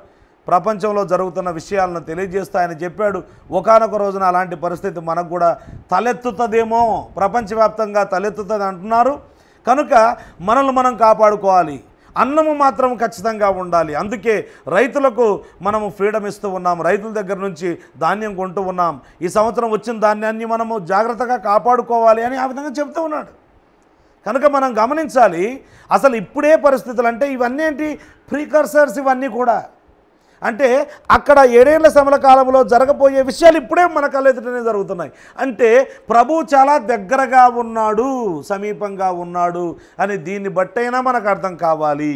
ప్రపంచంలో జరుగుతున్న విషయాలను తెలియజేస్తూ ఆయన చెప్పాడు, ఒకానొక రోజున అలాంటి పరిస్థితి మనకు కూడా తలెత్తుతుందేమో, ప్రపంచవ్యాప్తంగా తలెత్తుతుంది అంటున్నారు. కనుక మనల్ని మనం కాపాడుకోవాలి, అన్నము మాత్రం ఖచ్చితంగా ఉండాలి. అందుకే రైతులకు మనము ఫ్రీడమ్ ఇస్తూ ఉన్నాం, రైతుల దగ్గర నుంచి ధాన్యం కొంటూ ఉన్నాం. ఈ సంవత్సరం వచ్చిన ధాన్యాన్ని మనము జాగ్రత్తగా కాపాడుకోవాలి అని ఆ విధంగా చెప్తూ ఉన్నాడు. కనుక మనం గమనించాలి, అసలు ఇప్పుడే పరిస్థితులు అంటే ఇవన్నీ ఏంటి, ప్రీకర్సర్స్ ఇవన్నీ కూడా. అంటే అక్కడ 7 ఏళ్ల శ్రమల కాలంలో జరగబోయే విషయాలు ఇప్పుడే మన కళ్ళెదుటనే జరుగుతున్నాయి. అంటే ప్రభువు చాలా దగ్గరగా ఉన్నాడు, సమీపంగా ఉన్నాడు అని దీన్ని బట్టైనా మనకు అర్థం కావాలి.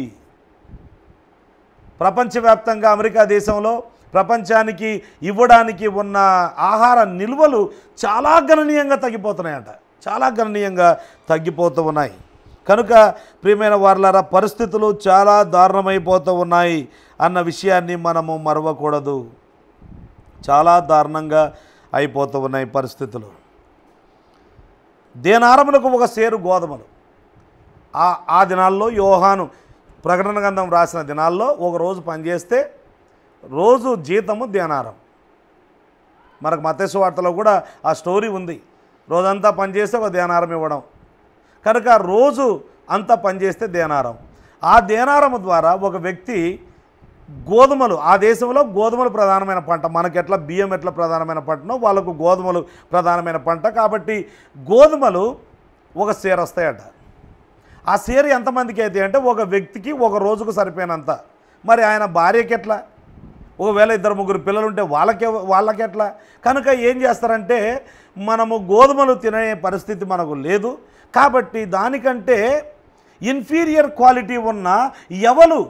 ప్రపంచవ్యాప్తంగా అమెరికా దేశంలో ప్రపంచానికి ఇవ్వడానికి ఉన్న ఆహార నిల్వలు చాలా గణనీయంగా తగ్గిపోతున్నాయంట, చాలా గణనీయంగా తగ్గిపోతూ ఉన్నాయి. కనుక ప్రియమైన వారలారా, పరిస్థితులు చాలా దారుణమైపోతూ ఉన్నాయి అన్న విషయాన్ని మనము మరవకూడదు. చాలా దారుణంగా అయిపోతూ ఉన్నాయి పరిస్థితులు. దేనారములకు 1 సేరు గోధుమలు. ఆ దినాల్లో యోహాను ప్రకటన గ్రంథం రాసిన దినాల్లో ఒక రోజు పనిచేస్తే రోజు జీతము దేనారం. మనకు మత్తయి సువార్తలో కూడా ఆ స్టోరీ ఉంది. రోజంతా పనిచేస్తే 1 దేనారం ఇవ్వడం. కనుక రోజు అంతా పనిచేస్తే దేనారం. ఆ దేనారము ద్వారా ఒక వ్యక్తి గోధుమలు, ఆ దేశంలో గోధుమలు ప్రధానమైన పంట. మనకి ఎట్లా బియ్యం ఎట్లా ప్రధానమైన పంటనో వాళ్ళకు గోధుమలు ప్రధానమైన పంట. కాబట్టి గోధుమలు ఒక సేరు వస్తాయట. ఆ సేరు ఎంతమందికి అయితే అంటే ఒక వ్యక్తికి ఒక రోజుకు సరిపోయినంత. మరి ఆయన భార్యకి ఎట్లా, ఒకవేళ 2-3 పిల్లలు ఉంటే వాళ్ళకెట్లా? కనుక ఏం చేస్తారంటే మనము గోధుమలు తినే పరిస్థితి మనకు లేదు. కాబట్టి దానికంటే ఇన్ఫీరియర్ క్వాలిటీ ఉన్న ఎవలు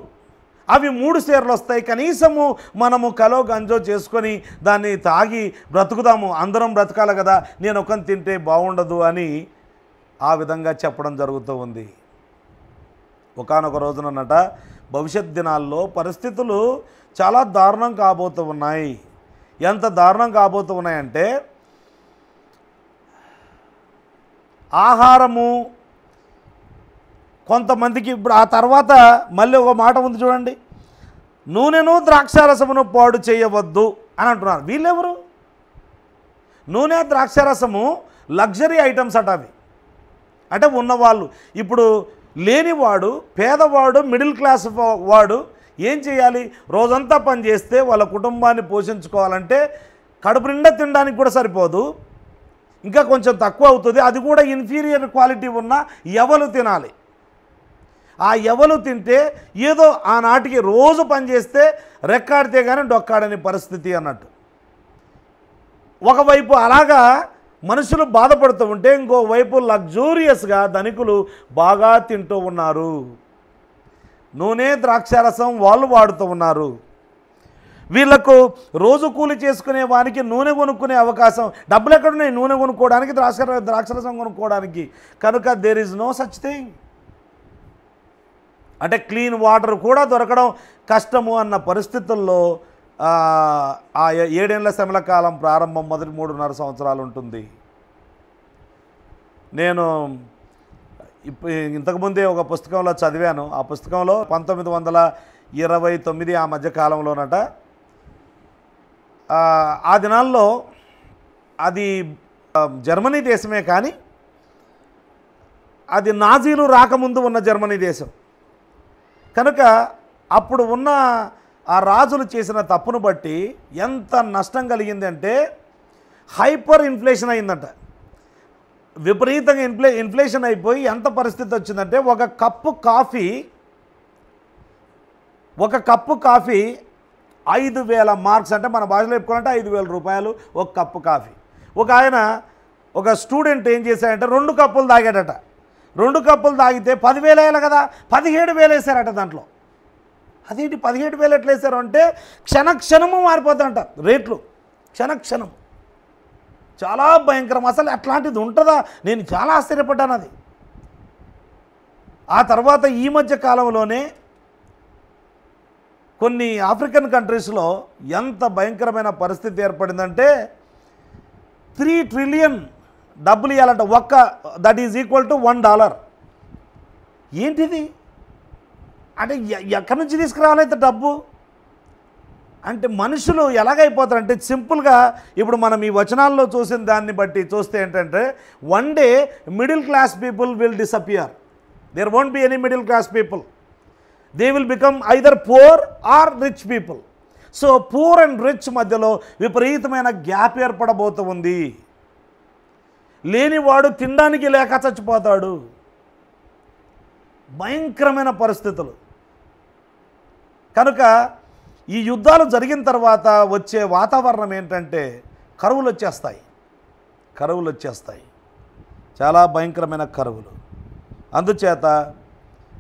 అవి 3 సేర్లు వస్తాయి. కనీసము మనము కలో గంజో చేసుకొని దాన్ని తాగి బ్రతుకుదాము, అందరం బ్రతకాలి కదా, నేను ఒకరిని తింటే బాగుండదు అని ఆ విధంగా చెప్పడం జరుగుతూ ఉంది. ఒకానొక రోజునన్నట భవిష్యత్ దినాల్లో పరిస్థితులు చాలా దారుణం కాబోతూ ఉన్నాయి. ఎంత దారుణం కాబోతూ ఉన్నాయంటే ఆహారము కొంతమందికి ఇప్పుడు ఆ తర్వాత మళ్ళీ ఒక మాట ఉంది చూడండి, నూనెను ద్రాక్షారసమును పాడు చేయవద్దు అని అంటున్నారు. వీళ్ళెవరు? నూనె ద్రాక్షారసము లగ్జరీ ఐటమ్స్ అట అవి. అంటే ఉన్నవాళ్ళు. ఇప్పుడు లేనివాడు, పేదవాడు, మిడిల్ క్లాస్ వాడు ఏం చేయాలి? రోజంతా పని చేస్తే వాళ్ళ కుటుంబాన్ని పోషించుకోవాలంటే కడుపు నిండా తినడానికి కూడా సరిపోదు, ఇంకా కొంచెం తక్కువ అవుతుంది. అది కూడా ఇన్ఫీరియర్ క్వాలిటీ ఉన్న ఎవలు తినాలి. ఆ ఎవలు తింటే ఏదో ఆనాటికి రోజు పని చేస్తే రెక్కాడితే కానీ డొక్కాడని పరిస్థితి అన్నట్టు. ఒకవైపు అలాగా మనుషులు బాధపడుతూ ఉంటే ఇంకోవైపు లగ్జూరియస్గా ధనికులు బాగా తింటూ ఉన్నారు. నూనె ద్రాక్షారసం వాళ్ళు వాడుతూ ఉన్నారు. వీళ్లకు రోజు కూలి చేసుకునే వారికి నూనె కొనుక్కునే అవకాశం, డబ్బులు ఎక్కడున్నాయి నూనె కొనుక్కోవడానికి, ద్రాక్షారసం కొనుక్కోవడానికి? కనుక there is no such thing. అంటే క్లీన్ వాటర్ కూడా దొరకడం కష్టము అన్న పరిస్థితుల్లో ఆ 7 ఏళ్ల శ్రమల కాలం ప్రారంభం మొదటి 3.5 సంవత్సరాలు ఉంటుంది. నేను ఇంతకుముందే ఒక పుస్తకంలో చదివాను. ఆ పుస్తకంలో 1929 ఆ మధ్య కాలంలోనట, ఆ దినాల్లో అది జర్మనీ దేశమే, కానీ అది నాజీలు రాకముందు ఉన్న జర్మనీ దేశం కనుక అప్పుడు ఉన్న ఆ రాజులు చేసిన తప్పును బట్టి ఎంత నష్టం కలిగిందంటే హైపర్ ఇన్ఫ్లేషన్ అయిందంట. విపరీతంగా ఇన్ఫ్లేషన్ అయిపోయి ఎంత పరిస్థితి వచ్చిందంటే ఒక కప్పు కాఫీ 5,000 మార్క్స్, అంటే మన భాషలో చెప్పుకోవాలంటే 5,000 రూపాయలు ఒక కప్పు కాఫీ. ఒక స్టూడెంట్ ఏం చేశాడంటే 2 కప్పులు తాగాడట. 2 కప్పులు తాగితే 10,000 వేయాలి కదా, 17,000 వేసారట దాంట్లో. అదేంటి 17,000 ఎట్లా వేసారు అంటే క్షణము మారిపోతాయంట రేట్లు, క్షణం. చాలా భయంకరం. అసలు అట్లాంటిది ఉంటుందా? నేను చాలా ఆశ్చర్యపడ్డాను అది. ఆ తర్వాత ఈ మధ్య కాలంలోనే కొన్ని ఆఫ్రికన్ కంట్రీస్లో ఎంత భయంకరమైన పరిస్థితి ఏర్పడిందంటే 3 ట్రిలియన్ డబ్బులు ఇవ్వాలంట, దట్ ఈజ్ ఈక్వల్ టు $1. ఏంటిది? అంటే ఎక్కడి నుంచి తీసుకురావాలైతే డబ్బు? అంటే మనుషులు ఎలాగైపోతారంటే సింపుల్గా ఇప్పుడు మనం ఈ వచనాల్లో చూసిన దాన్ని బట్టి చూస్తే ఏంటంటే one day middle class people will disappear. There won't be any middle class people. They will become either poor or rich people. So poor and rich మధ్యలో విపరీతమైన గ్యాప్ ఏర్పడబోతూ ఉంది. లేనివాడు తినడానికి లేక చచ్చిపోతాడు. భయంకరమైన పరిస్థితులు. కనుక ఈ యుద్ధాలు జరిగిన తర్వాత వచ్చే వాతావరణం ఏంటంటే కరువులు వచ్చేస్తాయి, చాలా భయంకరమైన కరువులు. అందుచేత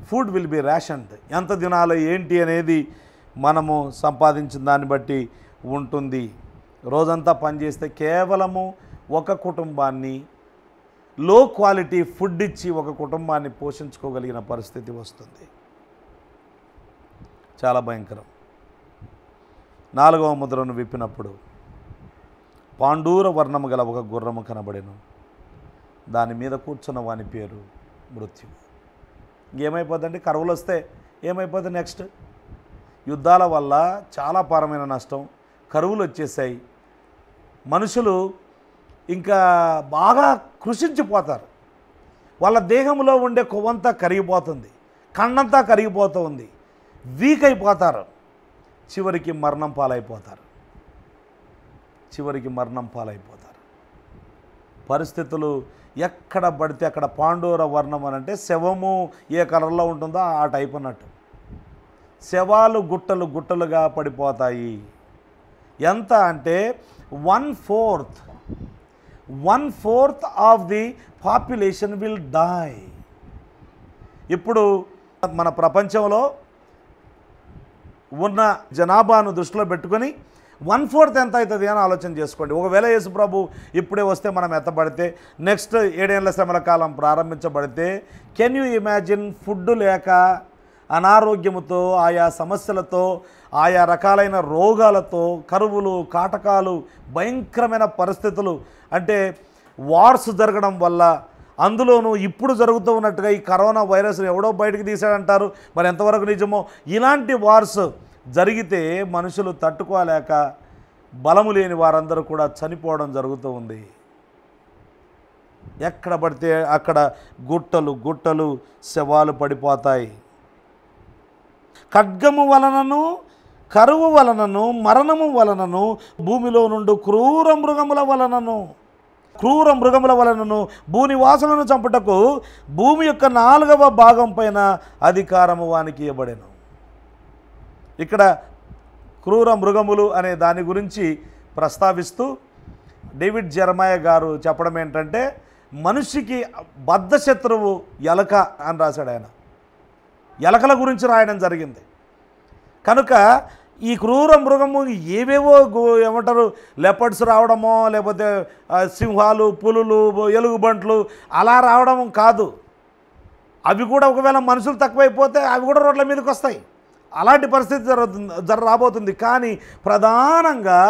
ఫుడ్ విల్ బి రేషన్డ్. ఎంత తినాలి ఏంటి అనేది మనము సంపాదించిన దాన్ని బట్టి ఉంటుంది. రోజంతా పనిచేస్తే కేవలము ఒక కుటుంబాన్ని లో క్వాలిటీ ఫుడ్ ఇచ్చి ఒక కుటుంబాన్ని పోషించుకోగలిగిన పరిస్థితి వస్తుంది. చాలా భయంకరం. 4వ ముద్రను విప్పినప్పుడు పాండూర వర్ణము గల ఒక గుర్రము కనబడెను. దాని మీద కూర్చున్న వాని పేరు మృత్యువు. ఏమైపోద్దండి? కరువులు వస్తే ఏమైపోతుంది? నెక్స్ట్ యుద్ధాల వల్ల చాలా పారమైన నష్టం, కరువులు వచ్చేసాయి. మనుషులు ఇంకా బాగా కృషించిపోతారు. వాళ్ళ దేహంలో ఉండే కొవ్వంతా కరిగిపోతుంది, కన్నంతా కరిగిపోతూ ఉంది, వీక్ అయిపోతారు. చివరికి మరణం పాలైపోతారు. చివరికి మరణం పాలైపోతారు. పరిస్థితులు ఎక్కడ పడితే అక్కడ పాండూర వర్ణం అని అంటే శవము ఏ కలర్లో ఉంటుందో ఆ టైప్ అన్నట్టు. శవాలు గుట్టలు గుట్టలుగా పడిపోతాయి. ఎంత అంటే 1/4 of the population will die. ఇప్పుడు మన ప్రపంచంలో ఉన్న జనాభాను దృష్టిలో పెట్టుకొని 1/4 ఎంత అవుతుంది అని ఆలోచన చేసుకోండి. ఒకవేళ యేసుప్రభు ఇప్పుడే వస్తే మనం ఎత్తబడితే నెక్స్ట్ 7 ఏళ్ల శ్రమల కాలం ప్రారంభించబడితే కెన్ యూ ఇమాజిన్ ఫుడ్ లేక అనారోగ్యముతో ఆయా సమస్యలతో ఆయా రకాలైన రోగాలతో కరువులు కాటకాలు భయంకరమైన పరిస్థితులు అంటే వార్స్ జరగడం వల్ల అందులోనూ ఇప్పుడు జరుగుతూ ఉన్నట్టుగా ఈ కరోనా వైరస్ ఎవడో బయటికి తీసాడంటారు, మరి ఎంతవరకు నిజమో. ఇలాంటి వార్స్ జరిగితే మనుషులు తట్టుకోలేక బలము లేని వారందరూ కూడా చనిపోవడం జరుగుతూ ఉంది. ఎక్కడ పడితే అక్కడ గుట్టలు గుట్టలు శవాలు పడిపోతాయి. ఖడ్గము వలనను కరువు వలనను మరణము వలనను భూమిలో నుండి క్రూర మృగముల వలనను భూనివాసులను చంపుటకు భూమి యొక్క 4వ భాగం పైన అధికారము వానికి ఇవ్వబడెను. ఇక్కడ క్రూర మృగములు అనే దాని గురించి ప్రస్తావిస్తూ డేవిడ్ జెరమయా గారు చెప్పడం ఏంటంటే మనిషికి బద్ధ శత్రువు ఎలక అని రాశాడు ఆయన. ఎలకల గురించి రాయడం జరిగింది. కనుక ఈ క్రూర మృగము ఏవేవో ఏమంటారు లెపర్డ్స్ రావడమో లేకపోతే సింహాలు పులులు ఎలుగుబంట్లు అలా రావడం కాదు. అవి కూడా ఒకవేళ మనుషులు తక్కువైపోతే అవి కూడా రోడ్ల మీదకి వస్తాయి. అలాంటి పరిస్థితి రాబోతుంది. కానీ ప్రధానంగా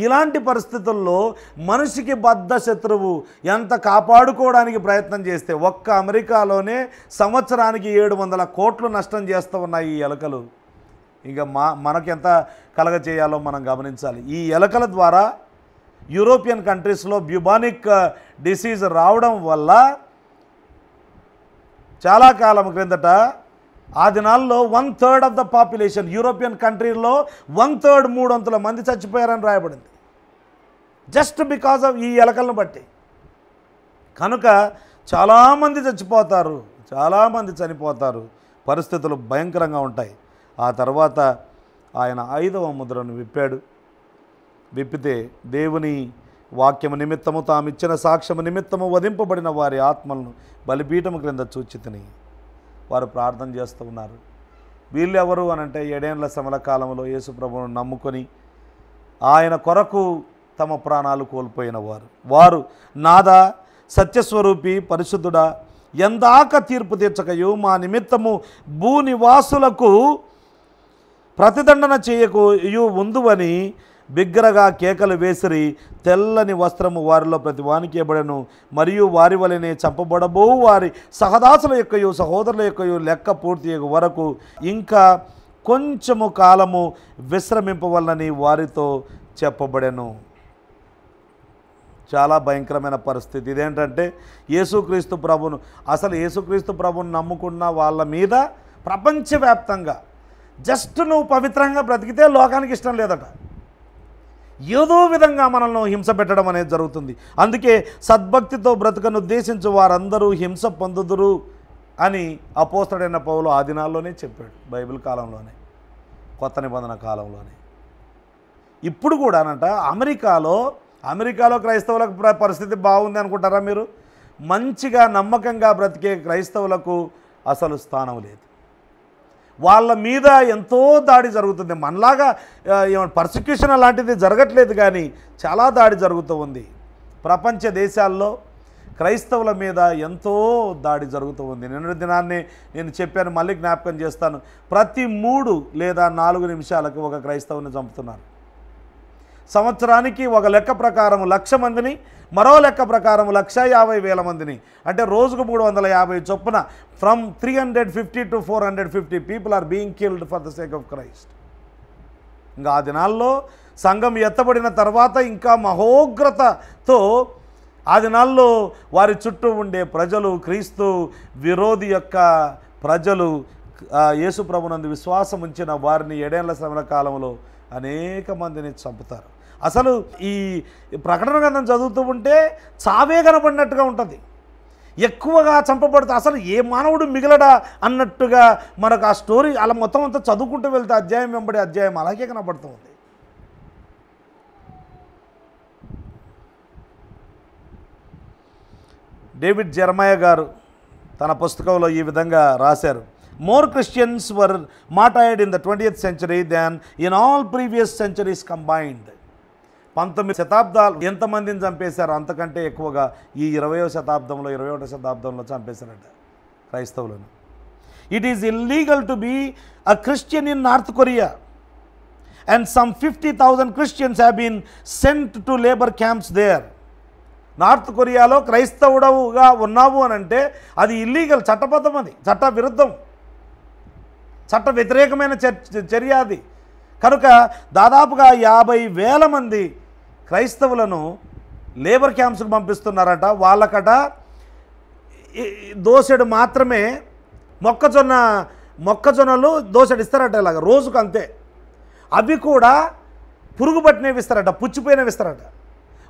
ఇలాంటి పరిస్థితుల్లో మనిషికి బద్ధ శత్రువు ఎంత కాపాడుకోవడానికి ప్రయత్నం చేస్తే ఒక్క అమెరికాలోనే సంవత్సరానికి 700 కోట్లు నష్టం చేస్తూ ఉన్నాయి ఈ ఎలకలు. ఇంకా మనకెంత కలగ చేయాలో మనం గమనించాలి. ఈ ఎలకల ద్వారా యూరోపియన్ కంట్రీస్లో బ్యూబానిక్ డిసీజ్ రావడం వల్ల చాలా కాలం క్రిందట ఆ దినాల్లో 1/3 ఆఫ్ ద పాపులేషన్ యూరోపియన్ కంట్రీలో 1/3 300 మంది చచ్చిపోయారని రాయబడింది. జస్ట్ బికాజ్ ఆఫ్ ఈ ఎలకలను బట్టి. కనుక చాలామంది చచ్చిపోతారు, చాలామంది చనిపోతారు. పరిస్థితులు భయంకరంగా ఉంటాయి. ఆ తర్వాత ఆయన 5వ ముద్రను విప్పాడు. విప్పితే దేవుని వాక్యము నిమిత్తము తామిచ్చిన సాక్ష్యము నిమిత్తము వధింపబడిన వారి ఆత్మలను బలిపీఠము క్రింద చూచితిని. వారు ప్రార్థన చేస్తూ ఉన్నారు. వీళ్ళు ఎవరు అనంటే 7 ఏళ్ల శ్రమల కాలంలో యేసుప్రభువును నమ్ముకొని ఆయన కొరకు తమ ప్రాణాలు కోల్పోయిన వారు నాదా సత్యస్వరూపి పరిశుద్ధుడా ఎందాక తీర్పు తీర్చకయు మా నిమిత్తము భూనివాసులకు ప్రతిదండన చేయకయు ఉందువని బిగ్గరగా కేకలు వేసిరి. తెల్లని వస్త్రము వారిలో ప్రతి వానికి ఇవ్వబడెను. మరియు వారి వలనే చంపబడబో వారి సహదాసుల యొక్కయు సహోదరుల యొక్కయు లెక్క పూర్తి వరకు ఇంకా కొంచెము కాలము విశ్రమింపవలనని వారితో చెప్పబడెను. చాలా భయంకరమైన పరిస్థితి. ఇదేంటంటే యేసుక్రీస్తు ప్రభువును నమ్ముకున్న వాళ్ళ మీద ప్రపంచవ్యాప్తంగా జస్ట్ నువ్వు పవిత్రంగా బ్రతికితే లోకానికి ఇష్టం లేదట. ఏదో విధంగా మనల్ని హింస పెట్టడం అనేది జరుగుతుంది. అందుకే సద్భక్తితో బ్రతుకను ఉద్దేశించి వారందరూ హింస పొందుదురు అని అపోస్తలుడైన పౌలు ఆ దినాల్లోనే చెప్పాడు. బైబిల్ కాలంలోనే, కొత్త నిబంధన కాలంలోనే. ఇప్పుడు కూడానంట అమెరికాలో క్రైస్తవులకు పరిస్థితి బాగుంది అనుకుంటారా మీరు? మంచిగా నమ్మకంగా బ్రతికే క్రైస్తవులకు అసలు స్థానం లేదు. వాళ్ళ మీద ఎంతో దాడి జరుగుతుంది. మనలాగా పర్సిక్యూషన్ అలాంటిది జరగట్లేదు, కానీ చాలా దాడి జరుగుతూ ఉంది. ప్రపంచ దేశాల్లో క్రైస్తవుల మీద ఎంతో దాడి జరుగుతూ ఉంది. నిన్న దినాన్ని నేను చెప్పాను, మళ్ళీ జ్ఞాపకం చేస్తాను. ప్రతి 3 లేదా 4 నిమిషాలకు ఒక క్రైస్తవుని చంపుతున్నారు. సంవత్సరానికి ఒక లెక్క ప్రకారం 1,00,000 మందిని, మరో లెక్క ప్రకారం 1,50,000 మందిని, అంటే రోజుకు 350 చొప్పున from 350 to 450 people are being killed for the sake of Christ. ఇంకా ఆ దినాల్లో సంఘం ఎత్తబడిన తర్వాత ఇంకా మహోగ్రతతో ఆ దినాల్లో వారి చుట్టూ ఉండే ప్రజలు, క్రీస్తు విరోధి యొక్క ప్రజలు యేసు ప్రభునందు విశ్వాసం ఉంచిన వారిని 7 ఏళ్ల శ్రమల కాలంలో అనేక మందిని చంపుతారు. అసలు ఈ ప్రకటన గ్రంథం చదువుతూ ఉంటే చావే కనబడినట్టుగా ఉంటుంది. ఎక్కువగా చంపబడుతుంది, అసలు ఏ మానవుడు మిగలడా అన్నట్టుగా మనకు ఆ స్టోరీ అలా మొత్తం అంతా చదువుకుంటూ వెళ్తే అధ్యాయం వెంబడి అధ్యాయం అలాగే కనబడుతుంది. డేవిడ్ జెరమయా గారు తన పుస్తకంలో ఈ విధంగా రాశారు. More Christians were martyred in the 20th century than in all previous centuries combined. 19 శతాబ్దాలు ఎంతమందిని చంపేశారో అంతకంటే ఎక్కువగా ఈ 20వ శతాబ్దంలో 21వ శతాబ్దంలో చంపేశారట క్రైస్తవులను. It is illegal to be a Christian in North Korea and some 50,000 Christians have been sent to labour camps there. నార్త్ కొరియాలో క్రైస్తవుడుగా ఉన్నావు అని అంటే అది ఇల్లీగల్, చట్టబద్ధం, అది చట్ట విరుద్ధం, చట్ట వ్యతిరేకమైన చర్య అది. కనుక దాదాపుగా 50,000 మంది క్రైస్తవులను లేబర్ క్యాంప్స్కి పంపిస్తున్నారట. వాళ్ళకట దోసెడు మాత్రమే మొక్కజొన్నలు దోసెడు ఇస్తారట, ఇలాగ రోజుకు అంతే. అవి కూడా పురుగు పట్టినవి ఇస్తారట, పుచ్చిపోయినవి ఇస్తారట.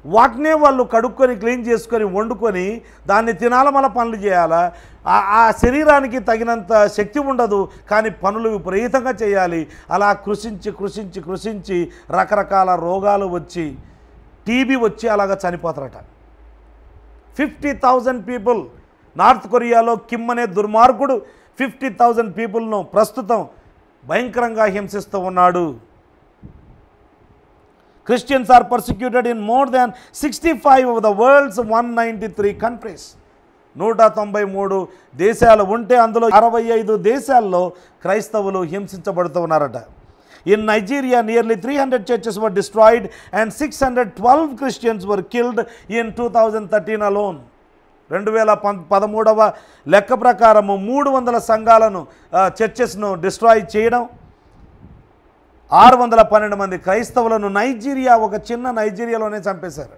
వాటినే వాళ్ళు కడుక్కొని క్లీన్ చేసుకొని వండుకొని దాన్ని తినాల, మళ్ళీ పనులు చేయాలా. ఆ శరీరానికి తగినంత శక్తి ఉండదు, కానీ పనులు విపరీతంగా చేయాలి. అలా కృషించి రకరకాల రోగాలు వచ్చి, టీబీ వచ్చి అలాగా చనిపోతారట. 50,000 పీపుల్ నార్త్ కొరియాలో కిమ్ అనే దుర్మార్గుడు 50,000 పీపుల్ను ప్రస్తుతం భయంకరంగా హింసిస్తూ ఉన్నాడు. Christians are persecuted in more than 65 of the world's 193 countries. 193 దేశాలు ఉంటే అందులో 65 దేశాల్లో క్రైస్తవులు హింసించబడుతూ ఉన్నారట. In Nigeria, nearly 300 churches were destroyed and 612 Christians were killed in 2013 alone. 2013వ లెక్క ప్రకారము 300 సంఘాలను చర్చెస్ను డిస్ట్రాయ్ చేయడం, 612 మంది క్రైస్తవులను నైజీరియా, ఒక చిన్న నైజీరియాలోనే చంపేశారు.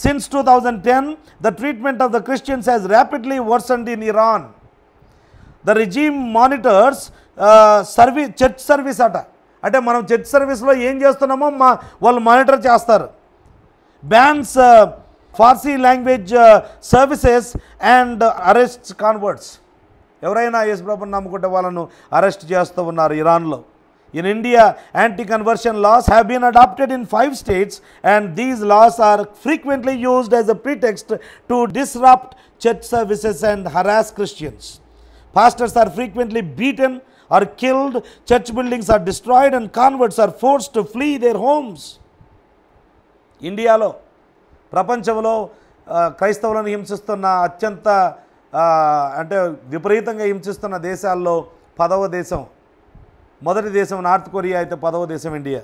Since 2010, the treatment of the Christians has rapidly worsened in Iran. The regime monitors church service అట. అంటే మనం చర్చ్ సర్వీస్లో ఏం చేస్తున్నామో వాళ్ళు మానిటర్ చేస్తారు. Bans Farsi language services and arrest converts. ఎవరైనా యేసుప్రభుని నమ్ముకుంటే వాళ్ళను అరెస్ట్ చేస్తూ ఉన్నారు ఇరాన్లో. In India, anti-conversion laws have been adopted in 5 states, and these laws are frequently used as a pretext to disrupt church services and harass Christians. Pastors are frequently beaten or killed, church buildings are destroyed, and converts are forced to flee their homes. ఇండియాలో ప్రపంచంలో క్రైస్తవులను హింసిస్తున్న అత్యంత అంటే విపరీతంగా హింసిస్తున్న దేశాల్లో 10వ దేశం, మొదటి దేశం నార్త్ కొరియా అయితే 10వ దేశం India.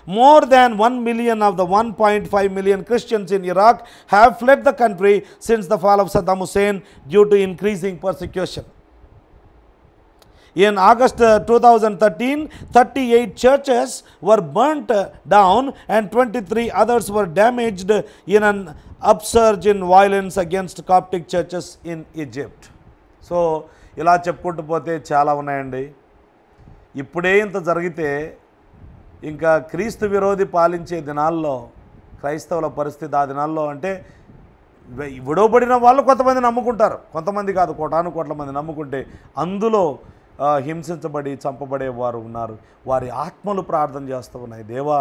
More than 1 million of the 1.5 million Christians in Iraq have fled the country since the fall of Saddam Hussein due to increasing persecution. In August 2013, 38 churches were burnt down and 23 others were damaged in an upsurge in violence against Coptic churches in Egypt. So, ఇలా చెప్పుకుంటూ పోతే చాలా ఉన్నాయండి. ఇప్పుడే ఇంత జరిగితే ఇంకా క్రీస్తు విరోధి పాలించే దినాల్లో క్రైస్తవుల పరిస్థితి ఆ దినాల్లో అంటే విడవబడిన వాళ్ళు కొంతమంది నమ్ముకుంటారు, కొంతమంది కాదు, కోటాను మంది నమ్ముకుంటే అందులో హింసించబడి చంపబడేవారు ఉన్నారు. వారి ఆత్మలు ప్రార్థన చేస్తూ ఉన్నాయి, దేవా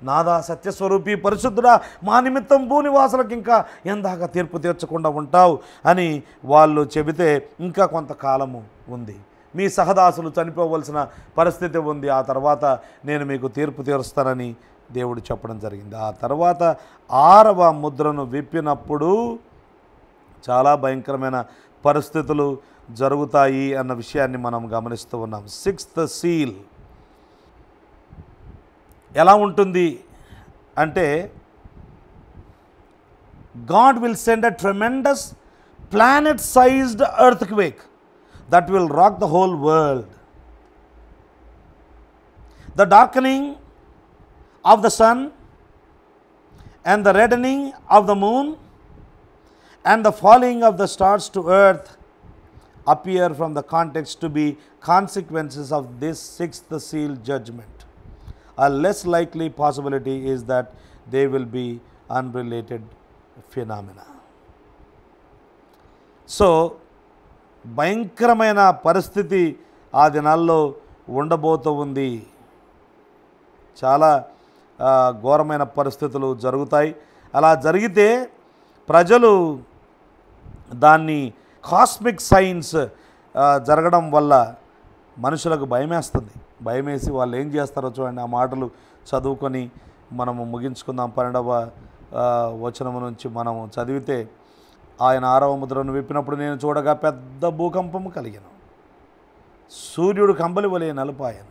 నాదా సత్యస్వరూపి పరిశుద్ధుడా, మా నిమిత్తం భూనివాసులకు ఇంకా ఎందాక తీర్పు తీర్చకుండా ఉంటావు అని వాళ్ళు చెబితే ఇంకా కొంతకాలము ఉంది, మీ సహదాసులు చనిపోవలసిన పరిస్థితి ఉంది, ఆ తర్వాత నేను మీకు తీర్పు తీరుస్తానని దేవుడు చెప్పడం జరిగింది. ఆ తర్వాత 6వ ముద్రను విప్పినప్పుడు చాలా భయంకరమైన పరిస్థితులు జరుగుతాయి అన్న విషయాన్ని మనం గమనిస్తూ ఉన్నాం. 6th సీల్ ఎలా ఉంటుంది అంటే, God will send a tremendous planet-sized earthquake that will rock the whole world. The darkening of the sun and the reddening of the moon and the falling of the stars to earth appear from the context to be consequences of this sixth seal judgment. A less likely possibility is that they will be unrelated phenomena. So భయంకరమైన పరిస్థితి ఆ దినాల్లో ఉండబోతూ ఉంది. చాలా ఘోరమైన పరిస్థితులు జరుగుతాయి. అలా జరిగితే ప్రజలు దాన్ని కాస్మిక్ సైన్స్ జరగడం వల్ల మనుషులకు భయమేస్తుంది. భయమేసి వాళ్ళు ఏం చేస్తారో చూడండి. ఆ మాటలు చదువుకొని మనము ముగించుకుందాం. 12వ వచనం నుంచి మనము చదివితే, ఆయన 6వ ముద్రను విప్పినప్పుడు నేను చూడగా పెద్ద భూకంపము కలిగెను. సూర్యుడు కంబలి వలె నలుపాయను,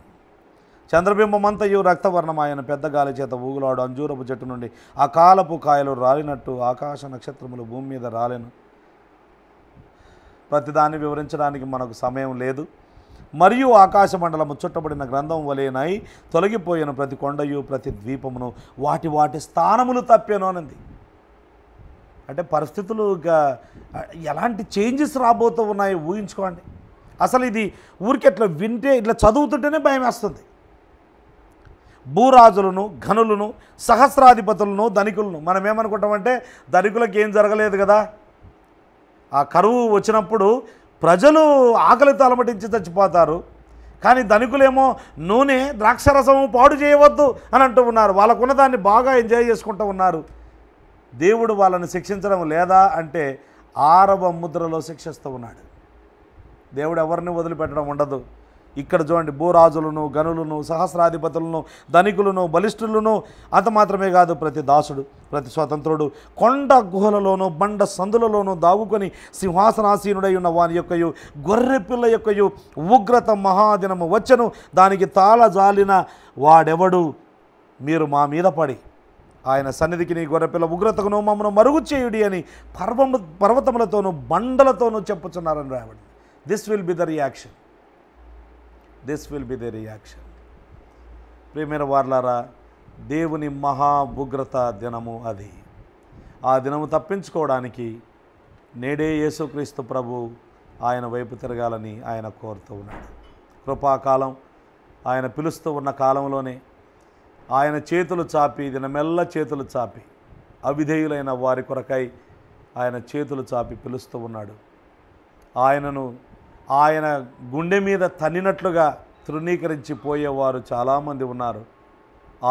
చంద్రబింబమంతయు రక్తవర్ణమాయన, పెద్ద గాలి చేత ఊగులాడు అంజూరపు చెట్టు నుండి ఆ కాలపు కాయలు రాలినట్టు ఆకాశ నక్షత్రములు భూమి మీద రాలెను. ప్రతిదాన్ని వివరించడానికి మనకు సమయం లేదు. మరియు ఆకాశ మండలము చుట్టబడిన గ్రంథం వలెనై తొలగిపోయిన ప్రతి కొండయు ప్రతి ద్వీపమును వాటి వాటి స్థానములు తప్పాను అనింది. అంటే పరిస్థితులు ఎలాంటి చేంజెస్ రాబోతూ ఉన్నాయి ఊహించుకోండి. అసలు ఇది ఊరికి ఇట్లా వింటే, ఇట్లా చదువుతుంటేనే భయం వేస్తుంది. భూరాజులను, ఘనులను, సహస్రాధిపతులను, ధనికులను. మనం ఏమనుకుంటామంటే ధనికులకు ఏం జరగలేదు కదా. ఆ కరువు వచ్చినప్పుడు ప్రజలు ఆకలితో అలమటించి చచ్చిపోతారు. కానీ ధనికులేమో నూనె, ద్రాక్షరసము పాడు చేయవద్దు అని అంటూ ఉన్నారు. వాళ్ళకున్న దాన్ని బాగా ఎంజాయ్ చేసుకుంటూ ఉన్నారు. దేవుడు వాళ్ళని శిక్షించడం లేదా అంటే 6వ ముద్రలో శిక్షిస్తూ ఉన్నాడు. దేవుడు ఎవరిని వదిలిపెట్టడం ఉండదు. ఇక్కడ చూడండి, భూరాజులను, గనులను, సహస్రాధిపతులను, ధనికులను, బలిష్ఠులను, అంత మాత్రమే కాదు, ప్రతి దాసుడు, ప్రతి స్వతంత్రుడు కొండ గుహలలోనూ బండ సందులలోనూ దాగుకొని సింహాసనాసీనుడై ఉన్న వాని యొక్కయు గొర్రెపిల్ల యొక్కయు ఉగ్రత మహాదినము వచ్చెను, దానికి తాళజాలిన వాడెవడు? మీరు మా మీద పడి ఆయన సన్నిధికి నీ గొర్రెపిల్ల ఉగ్రతకును మమ్మను మరుగు చేయుడి అని పర్వతములతోనూ బండలతోనూ చెప్పుచున్నారని రాయబడి. This will be the reaction. This will be the reaction. ప్రియమైన వారలారా, దేవుని మహా ఉగ్రత దినము అది. ఆ దినము తప్పించుకోవడానికి నేడే యేసుక్రీస్తు ప్రభు ఆయన వైపు తిరగాలని ఆయన కోరుతూ ఉన్నాడు. కృపాకాలం ఆయన పిలుస్తూ ఉన్న కాలంలోనే ఆయన చేతులు చాపి, దినమెల్ల చేతులు చాపి, అవిధేయులైన వారి కొరకై ఆయన చేతులు చాపి పిలుస్తూ ఉన్నాడు. ఆయనను ఆయన గుండె మీద తన్నినట్లుగా తృణీకరించి పోయేవారు చాలామంది ఉన్నారు.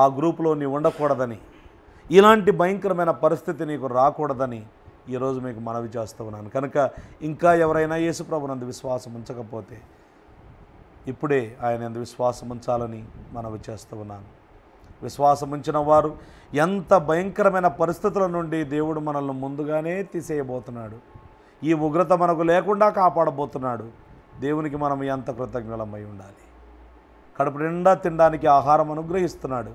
ఆ గ్రూపులో నీవు ఉండకూడదని, ఇలాంటి భయంకరమైన పరిస్థితి నీకు రాకూడదని ఈరోజు మీకు మనవి చేస్తూ ఉన్నాను. కనుక ఇంకా ఎవరైనా యేసుప్రభునందు విశ్వాసం ఉంచకపోతే ఇప్పుడే ఆయన యందు విశ్వాసం ఉంచాలని మనవి చేస్తూ ఉన్నాను. విశ్వాసం ఉంచిన వారు ఎంత భయంకరమైన పరిస్థితుల నుండి దేవుడు మనల్ని ముందుగానే తీసేయబోతున్నాడు. ఈ ఉగ్రత మనకు లేకుండా కాపాడబోతున్నాడు. దేవునికి మనం ఎంత కృతజ్ఞులమై ఉండాలి. కడుపు నిండా తినడానికి ఆహారం అనుగ్రహిస్తున్నాడు.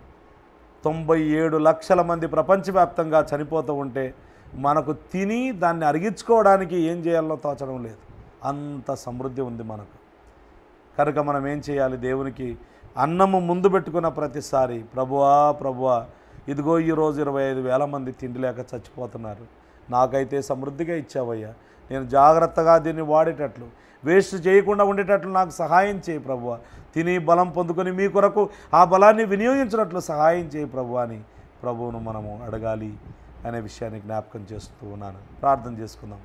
97 లక్షల మంది ప్రపంచవ్యాప్తంగా చనిపోతూ ఉంటే మనకు తిని దాన్ని అరిగించుకోవడానికి ఏం చేయాలో తోచడం లేదు. అంత సమృద్ధి ఉంది మనకు. కనుక మనం ఏం చేయాలి? దేవునికి అన్నము ముందు పెట్టుకున్న ప్రతిసారి, ప్రభువా ప్రభువా, ఇదిగో ఈరోజు 25,000 మంది తిండి లేక చచ్చిపోతున్నారు, నాకైతే సమృద్ధిగా ఇచ్చావయ్యా, నేను జాగ్రత్తగా దీన్ని వాడేటట్లు, వేస్ట్ చేయకుండా ఉండేటట్లు నాకు సహాయం చేయి ప్రభువా, తిని బలం పొందుకొని మీ కొరకు ఆ బలాన్ని వినియోగించినట్లు సహాయం చేయి ప్రభువా అని ప్రభువును మనము అడగాలి అనే విషయాన్ని జ్ఞాపకం చేస్తూ ఉన్నాను. ప్రార్థన చేసుకుందాం.